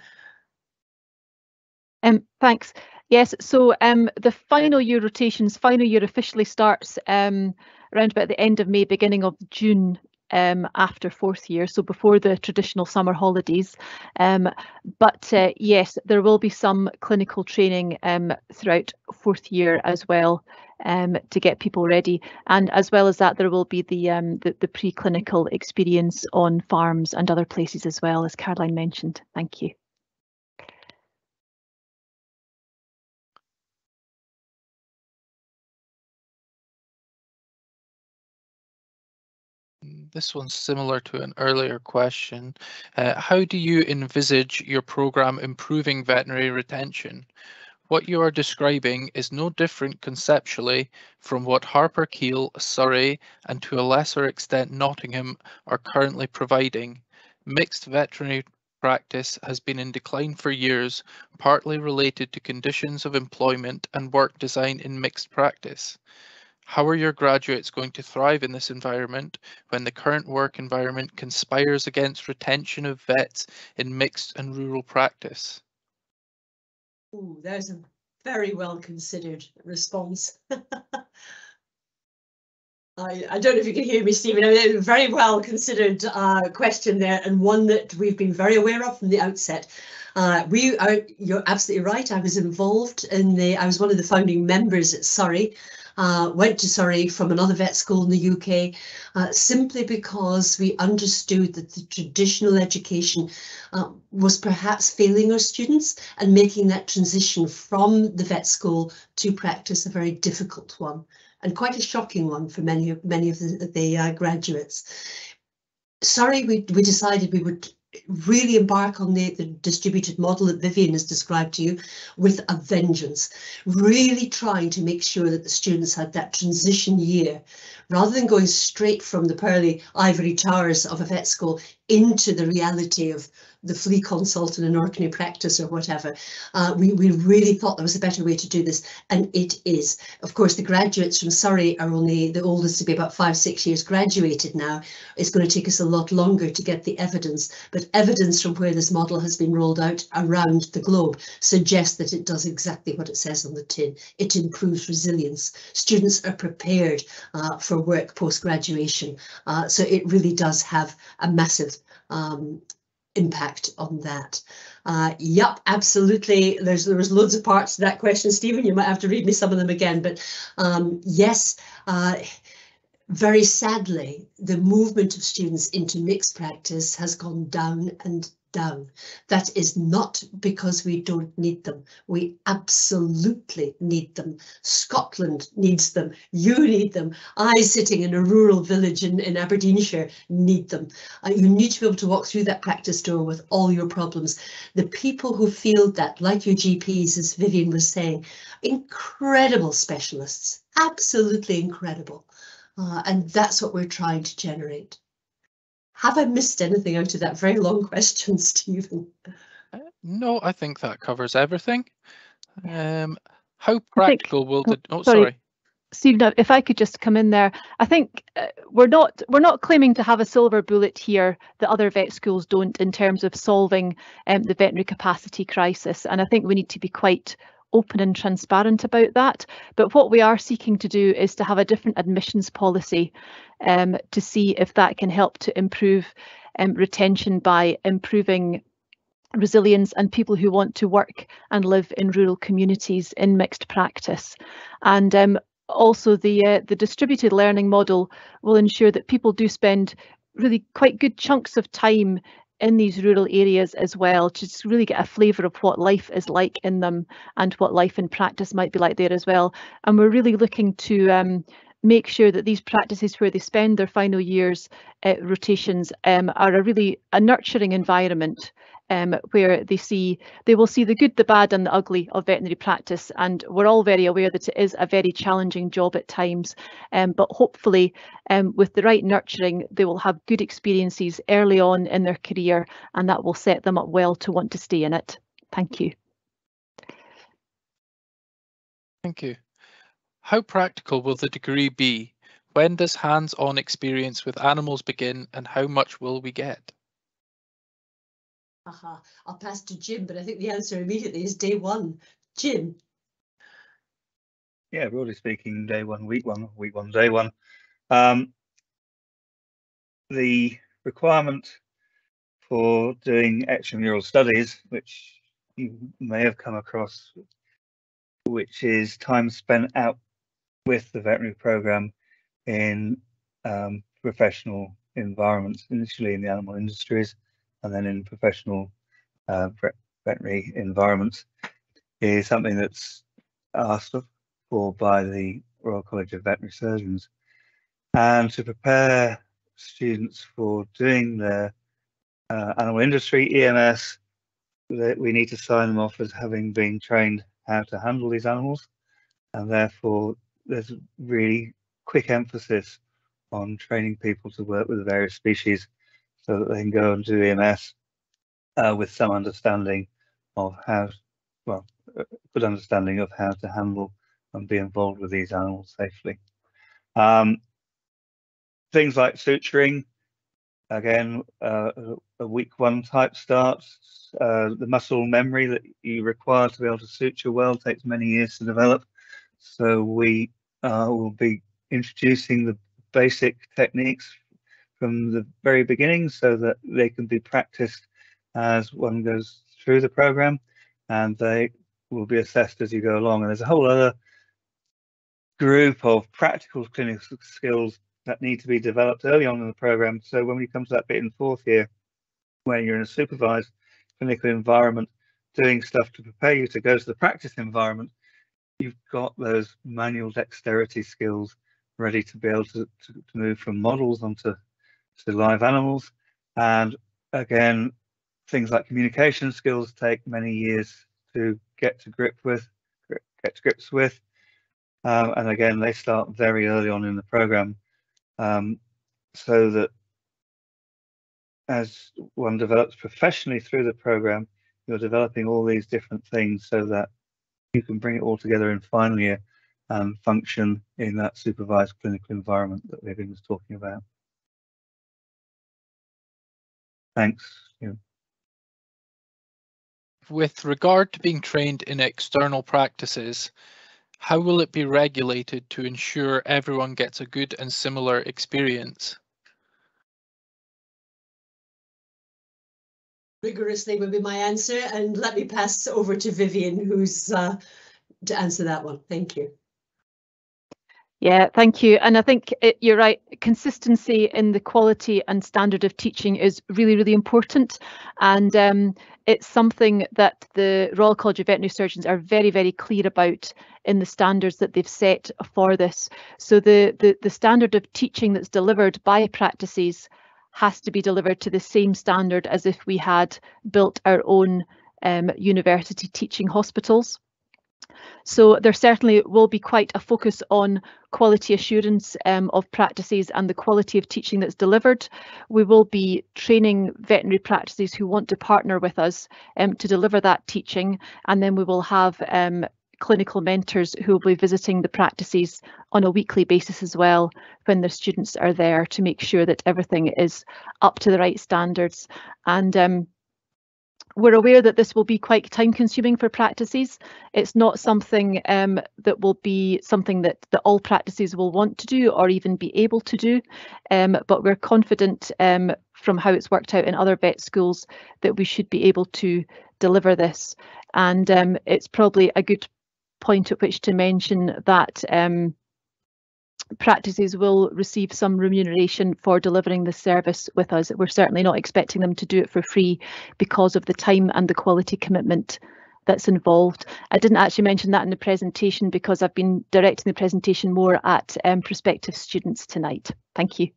Thanks. Yes, so the final year rotations, final year officially starts around about the end of May, beginning of June, after fourth year, so before the traditional summer holidays. But yes, there will be some clinical training throughout fourth year as well, to get people ready. And as well as that, there will be the preclinical experience on farms and other places as well, as Caroline mentioned. Thank you. This one's similar to an earlier question. How do you envisage your programme improving veterinary retention? What you are describing is no different conceptually from what Harper Keele, Surrey, and to a lesser extent Nottingham are currently providing. Mixed veterinary practice has been in decline for years, partly related to conditions of employment and work design in mixed practice. How are your graduates going to thrive in this environment when the current work environment conspires against retention of vets in mixed and rural practice? Ooh, there's a very well considered response. I don't know if you can hear me, Stephen. I mean, a very well considered question there, and one that we've been very aware of from the outset. You're absolutely right. I was involved in I was one of the founding members at Surrey. Went to Surrey from another vet school in the UK, simply because we understood that the traditional education was perhaps failing our students and making that transition from the vet school to practice a very difficult one, and quite a shocking one for many of the graduates. Surrey, we decided we would really embark on the distributed model that Vivian has described to you with a vengeance, really trying to make sure that the students had that transition year, rather than going straight from the pearly ivory towers of a vet school into the reality of the flea consult in an ordinary practice or whatever. We really thought there was a better way to do this, and it is. Of course, the graduates from Surrey are only the oldest to be about 5-6 years graduated now. It's going to take us a lot longer to get the evidence, but evidence from where this model has been rolled out around the globe suggests that it does exactly what it says on the tin. It improves resilience. Students are prepared for work post-graduation. So it really does have a massive impact on that. Yep, absolutely. There was loads of parts to that question, Stephen. You might have to read me some of them again, but yes, very sadly, the movement of students into mixed practice has gone down and down. That is not because we don't need them. We absolutely need them. Scotland needs them. You need them. I, sitting in a rural village in Aberdeenshire, need them. You need to be able to walk through that practice door with all your problems. The people who feel that, like your GPs, as Vivian was saying, incredible specialists, absolutely incredible. And that's what we're trying to generate. Have I missed anything out of that very long question, Stephen? No, I think that covers everything. How practical will the... Oh, sorry. Stephen, if I could just come in there, I think we're not claiming to have a silver bullet here that other vet schools don't in terms of solving the veterinary capacity crisis, and I think we need to be quite open and transparent about that. But what we are seeking to do is to have a different admissions policy to see if that can help to improve retention by improving resilience and people who want to work and live in rural communities in mixed practice. And also the distributed learning model will ensure that people do spend really quite good chunks of time in these rural areas as well, to just really get a flavour of what life is like in them and what life in practice might be like there as well. And we're really looking to make sure that these practices where they spend their final years rotations are a nurturing environment where they will see the good, the bad and the ugly of veterinary practice. And we're all very aware that it is a very challenging job at times, but hopefully with the right nurturing, they will have good experiences early on in their career, and that will set them up well to want to stay in it. Thank you. Thank you. How practical will the degree be? When does hands-on experience with animals begin, and how much will we get? I'll pass to Jim, but I think the answer immediately is day one. Jim. Yeah, broadly speaking, day one, week one, day one. The requirement for doing extramural studies, which you may have come across, which is time spent out with the veterinary program in professional environments, initially in the animal industries and then in professional veterinary environments, is something that's asked for by the Royal College of Veterinary Surgeons. And to prepare students for doing their animal industry EMS, we need to sign them off as having been trained how to handle these animals, and therefore there's a really quick emphasis on training people to work with the various species so that they can go and do EMS with some understanding of how, well, a good understanding of how to handle and be involved with these animals safely. Things like suturing, again, a week one type start. The muscle memory that you require to be able to suture well takes many years to develop. So we will be introducing the basic techniques from the very beginning so that they can be practiced as one goes through the program, and they will be assessed as you go along. And there's a whole other group of practical clinical skills that need to be developed early on in the program. So when we come to that bit in fourth year, where you're in a supervised clinical environment doing stuff to prepare you to go to the practice environment, you've got those manual dexterity skills ready to be able to move from models onto live animals. And again, things like communication skills take many years to get to grips with. And again, they start very early on in the program, so that as one develops professionally through the program, you're developing all these different things so that you can bring it all together in final year and function in that supervised clinical environment that Vivian was talking about. Thanks. Yeah. With regard to being trained in external practices, how will it be regulated to ensure everyone gets a good and similar experience? Rigorously would be my answer, and let me pass over to Vivian, who's to answer that one. Thank you. Yeah, thank you. And I think you're right. Consistency in the quality and standard of teaching is really, really important. And it's something that the Royal College of Veterinary Surgeons are very, very clear about in the standards that they've set for this. So the standard of teaching that's delivered by practices has to be delivered to the same standard as if we had built our own university teaching hospitals. So there certainly will be quite a focus on quality assurance of practices and the quality of teaching that's delivered. We will be training veterinary practices who want to partner with us to deliver that teaching, and then we will have clinical mentors who will be visiting the practices on a weekly basis as well when their students are there to make sure that everything is up to the right standards. And we're aware that this will be quite time consuming for practices. It's not something that will be something that all practices will want to do or even be able to do, but we're confident from how it's worked out in other vet schools that we should be able to deliver this. And it's probably a good point at which to mention that practices will receive some remuneration for delivering the service with us. We're certainly not expecting them to do it for free because of the time and the quality commitment that's involved. I didn't actually mention that in the presentation because I've been directing the presentation more at prospective students tonight. Thank you.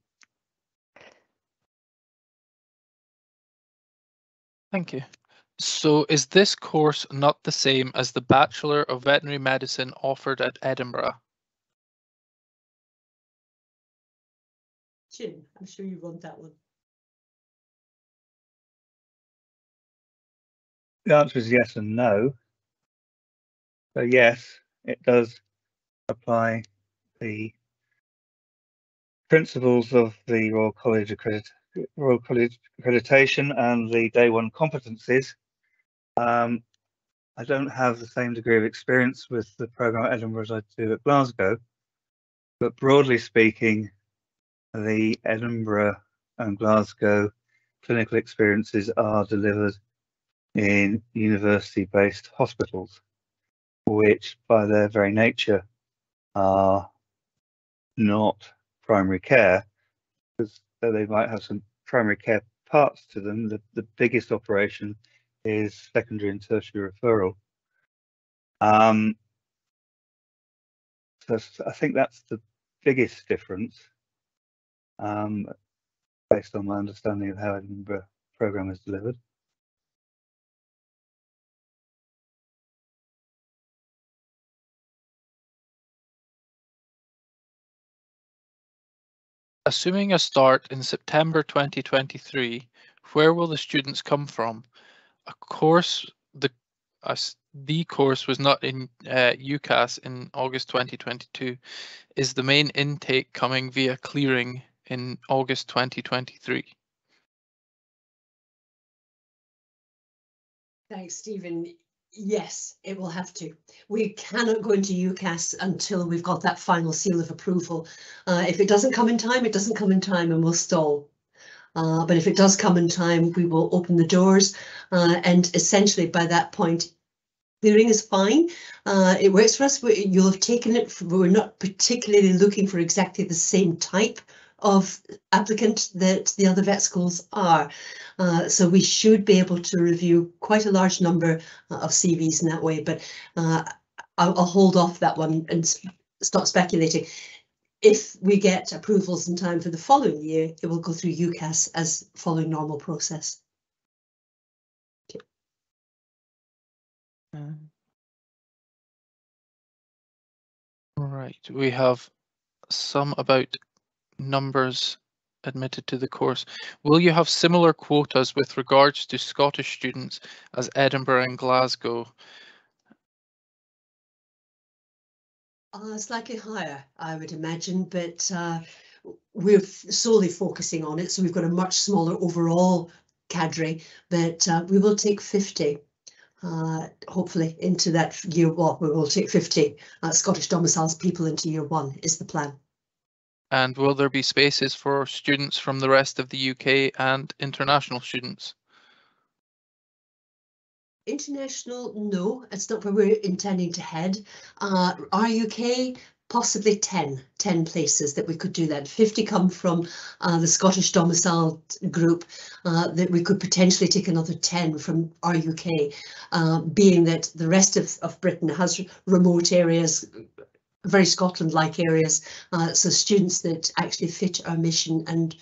Thank you. So is this course not the same as the Bachelor of Veterinary Medicine offered at Edinburgh? Jim, I'm sure you want that one. The answer is yes and no. So yes, it does apply the principles of the Royal College Royal College accreditation and the day one competencies. I don't have the same degree of experience with the programme at Edinburgh as I do at Glasgow, but broadly speaking, the Edinburgh and Glasgow clinical experiences are delivered in university-based hospitals, which by their very nature are not primary care, because though they might have some primary care parts to them, the biggest operation is secondary and tertiary referral. So I think that's the biggest difference, based on my understanding of how Edinburgh programme is delivered. Assuming a start in September 2023, where will the students come from? The course was not in UCAS in August 2022. Is the main intake coming via clearing in August 2023? Thanks, Stephen. Yes, it will have to. We cannot go into UCAS until we've got that final seal of approval. If it doesn't come in time, it doesn't come in time and we'll stall. But if it does come in time, we will open the doors. And essentially by that point, clearing is fine. It works for us. You'll have taken it. We're not particularly looking for exactly the same type of applicant that the other vet schools are. So we should be able to review quite a large number of CVs in that way, but I'll hold off that one and stop speculating. If we get approvals in time for the following year, it will go through UCAS as following normal process. Okay. Right, we have some about numbers admitted to the course. Will you have similar quotas with regards to Scottish students as Edinburgh and Glasgow? Slightly higher, I would imagine, but we're solely focusing on it. So we've got a much smaller overall cadre, but we will take 50. Hopefully into that year one, we will take 50 Scottish domiciles people into year one is the plan. And will there be spaces for students from the rest of the UK and international students? International, no, it's not where we're intending to head. Our UK, possibly 10 places that we could do that. 50 come from the Scottish domiciled group, that we could potentially take another 10 from our UK, being that the rest of Britain has remote areas, very Scotland-like areas, so students that actually fit our mission and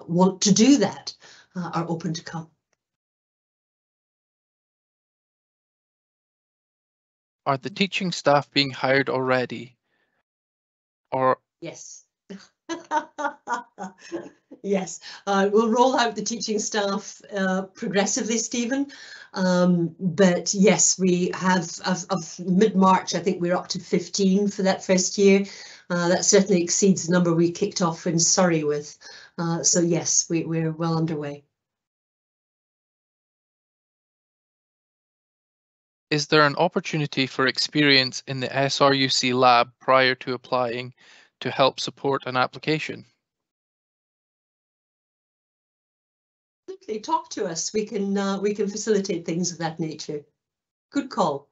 want to do that are open to come. Are the teaching staff being hired already? Or yes. Yes, we'll roll out the teaching staff progressively, Stephen. But yes, we have of mid-March, I think we're up to 15 for that first year. That certainly exceeds the number we kicked off in Surrey with. So yes, we're well underway. is there an opportunity for experience in the SRUC lab prior to applying to help support an application? Absolutely, talk to us. We can facilitate things of that nature. Good call.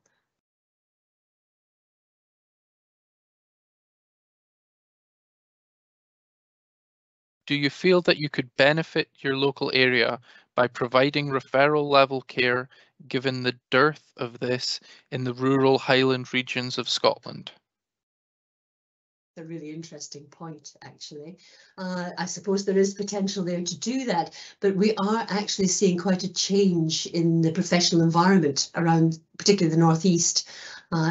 Do you feel that you could benefit your local area by providing referral level care given the dearth of this in the rural Highland regions of Scotland? A really interesting point, actually. I suppose there is potential there to do that, but we are actually seeing quite a change in the professional environment around, particularly the northeast,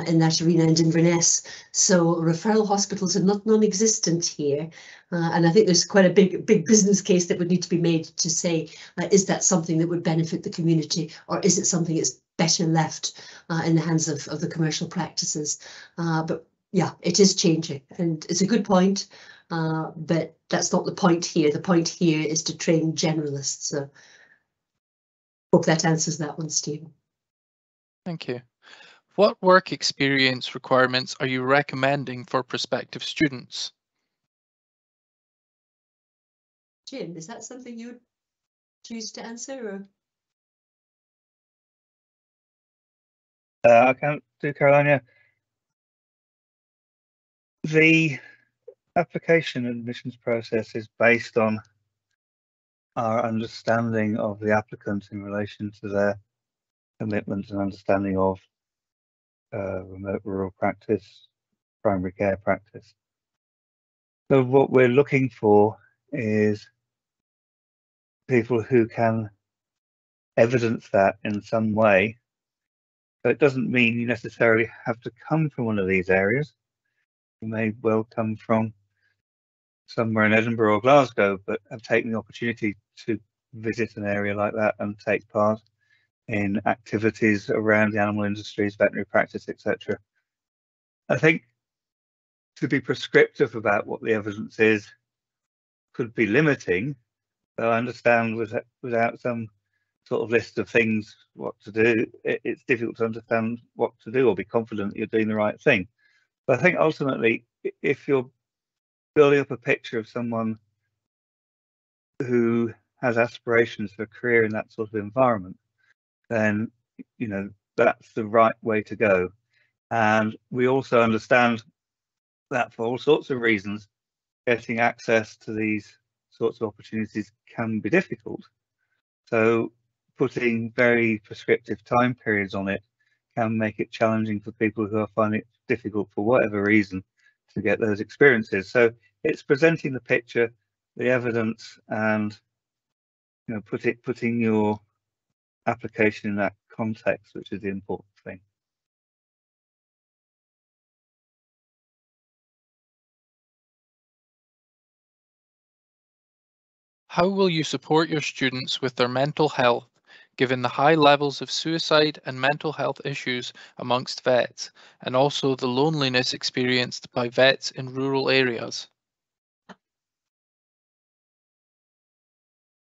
in that arena and Inverness. So referral hospitals are not non-existent here, and I think there's quite a big business case that would need to be made to say, is that something that would benefit the community, or is it something that's better left in the hands of the commercial practices? But yeah, it is changing, and it's a good point, but that's not the point here. The point here is to train generalists. So hope that answers that one, Stephen. Thank you. What work experience requirements are you recommending for prospective students? Jim, is that something you would choose to answer? Or? I can't do Caroline. Yeah. The application admissions process is based on our understanding of the applicant in relation to their commitment and understanding of remote rural practice, primary care practice. So what we're looking for is people who can evidence that in some way. So it doesn't mean you necessarily have to come from one of these areas. You may well come from somewhere in Edinburgh or Glasgow, but have taken the opportunity to visit an area like that and take part in activities around the animal industries, veterinary practice, etc. I think to be prescriptive about what the evidence is could be limiting. So I understand without some sort of list of things what to do, it's difficult to understand what to do or be confident that you're doing the right thing. But I think ultimately, if you're building up a picture of someone who has aspirations for a career in that sort of environment, then that's the right way to go. And we also understand that for all sorts of reasons, getting access to these sorts of opportunities can be difficult. So putting very prescriptive time periods on it can make it challenging for people who are finding it difficult for whatever reason to get those experiences. So it's presenting the picture, the evidence, and putting your application in that context, which is the important thing. How will you support your students with their mental health, given the high levels of suicide and mental health issues amongst vets, and also the loneliness experienced by vets in rural areas?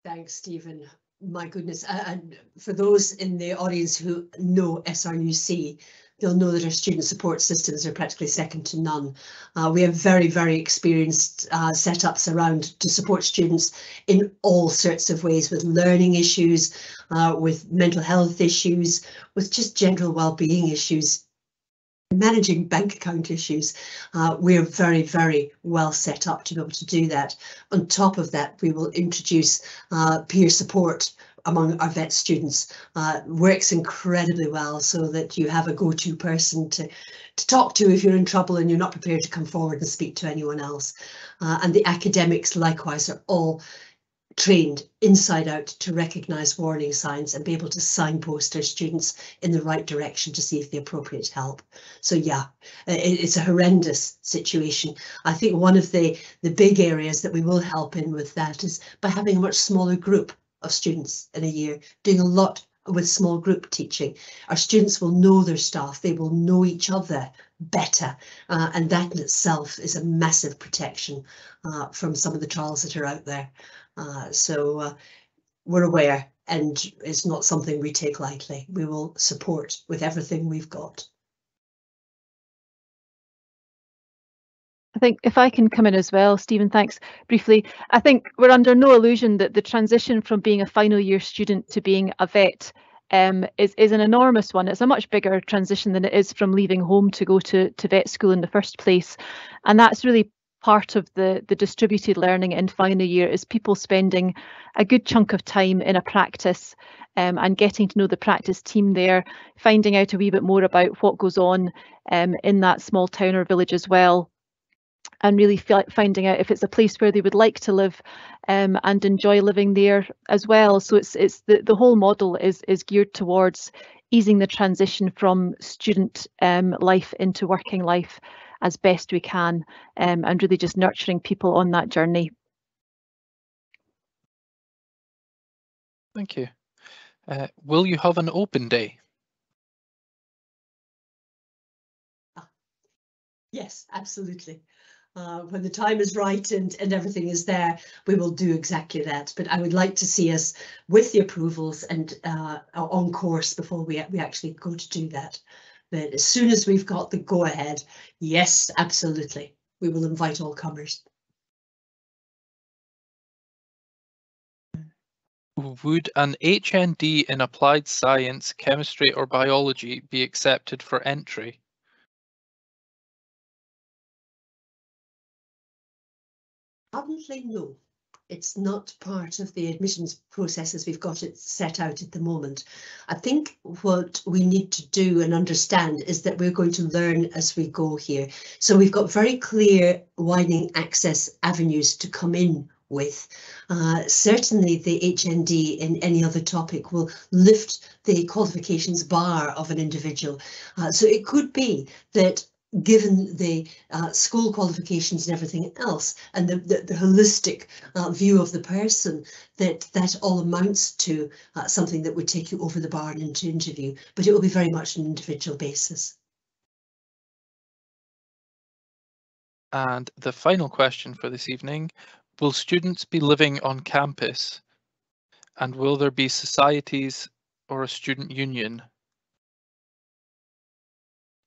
Thanks, Stephen. My goodness, and for those in the audience who know SRUC, they'll know that our student support systems are practically second to none. We have very, very experienced setups around to support students in all sorts of ways, with learning issues, with mental health issues, with just general well-being issues, managing bank account issues. We're very, very well set up to be able to do that. On top of that, we will introduce peer support among our vet students. Works incredibly well so that you have a go-to person to talk to if you're in trouble and you're not prepared to come forward and speak to anyone else. And the academics likewise are all trained inside out to recognise warning signs and be able to signpost their students in the right direction to see if the appropriate help. So yeah, it's a horrendous situation. I think one of the big areas that we will help in with that is by having a much smaller group of students in a year, doing a lot with small group teaching. Our students will know their staff, they will know each other better, and that in itself is a massive protection from some of the trials that are out there. So we're aware, and it's not something we take lightly. We will support with everything we've got. I think if I can come in as well, Stephen, thanks. Briefly, I think we're under no illusion that the transition from being a final year student to being a vet is an enormous one. It's a much bigger transition than it is from leaving home to go to vet school in the first place. And that's really part of the distributed learning in final year, is people spending a good chunk of time in a practice and getting to know the practice team there, finding out a wee bit more about what goes on in that small town or village as well, and really finding out if it's a place where they would like to live and enjoy living there as well. So it's the whole model is geared towards easing the transition from student life into working life as best we can, and really just nurturing people on that journey. Thank you. Will you have an open day? Yes, absolutely. When the time is right and everything is there, we will do exactly that. But I would like to see us with the approvals and on course before we actually go to do that. But as soon as we've got the go ahead, yes, absolutely, we will invite all comers. Would an HND in applied science, chemistry or biology be accepted for entry? Currently, no. It's not part of the admissions process as we've got it set out at the moment. I think what we need to do and understand is that we're going to learn as we go here. So we've got very clear widening access avenues to come in with. Certainly the HND in any other topic will lift the qualifications bar of an individual. So it could be that given the school qualifications and everything else, and the holistic view of the person, that all amounts to something that would take you over the bar and into interview, but it will be very much an individual basis. And the final question for this evening, will students be living on campus? And will there be societies or a student union?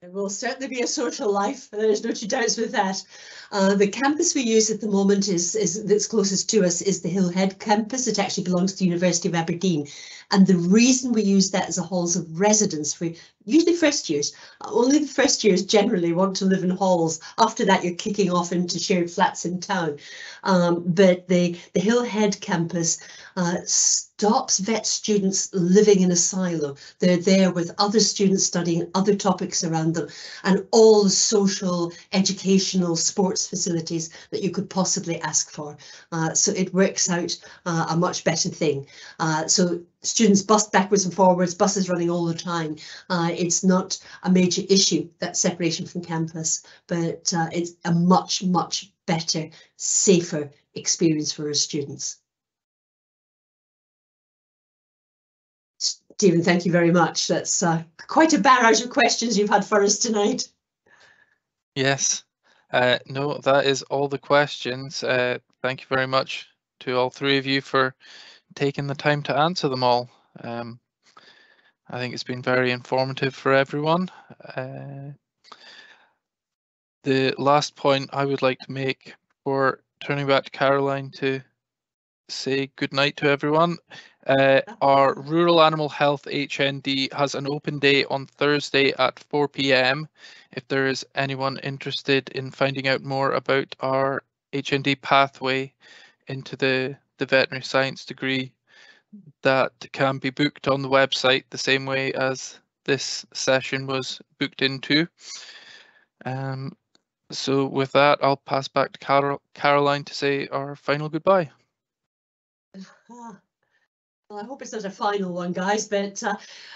There will certainly be a social life, there's no two doubts with that. The campus we use at the moment that's closest to us is the Hill Head campus. It actually belongs to the University of Aberdeen. And the reason we use that as a halls of residence for usually first years, only the first years generally want to live in halls. After that, you're kicking off into shared flats in town. But the Hill Head campus stops vet students living in a silo. They're there with other students studying other topics around them and all the social, educational, sports facilities that you could possibly ask for. So it works out a much better thing. So students bus backwards and forwards, buses running all the time. It's not a major issue, that separation from campus, but it's a much, much better, safer experience for our students. Stephen, thank you very much. That's quite a barrage of questions you've had for us tonight. Yes, no, that is all the questions. Thank you very much to all three of you for taking the time to answer them all. I think it's been very informative for everyone. The last point I would like to make before turning back to Caroline to say good night to everyone. Our Rural Animal Health HND has an open day on Thursday at 4 p.m. If there is anyone interested in finding out more about our HND pathway into the veterinary science degree, that can be booked on the website the same way as this session was booked into. So with that, I'll pass back to Caroline to say our final goodbye. Well, I hope it's not a final one, guys, but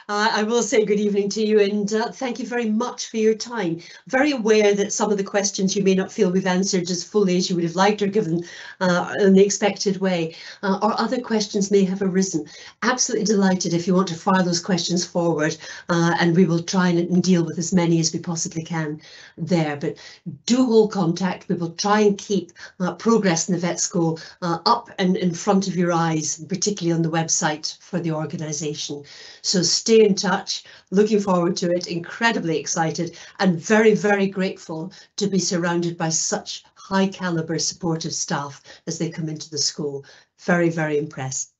I will say good evening to you and thank you very much for your time. Very aware that some of the questions you may not feel we've answered as fully as you would have liked or given in the expected way, or other questions may have arisen. Absolutely delighted if you want to fire those questions forward and we will try and deal with as many as we possibly can there. But do hold contact. We will try and keep progress in the vet school up and in front of your eyes, particularly on the website for the organisation. So stay in touch, looking forward to it, incredibly excited and very, very grateful to be surrounded by such high calibre supportive staff as they come into the school. Very, very impressed.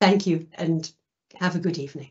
Thank you and have a good evening.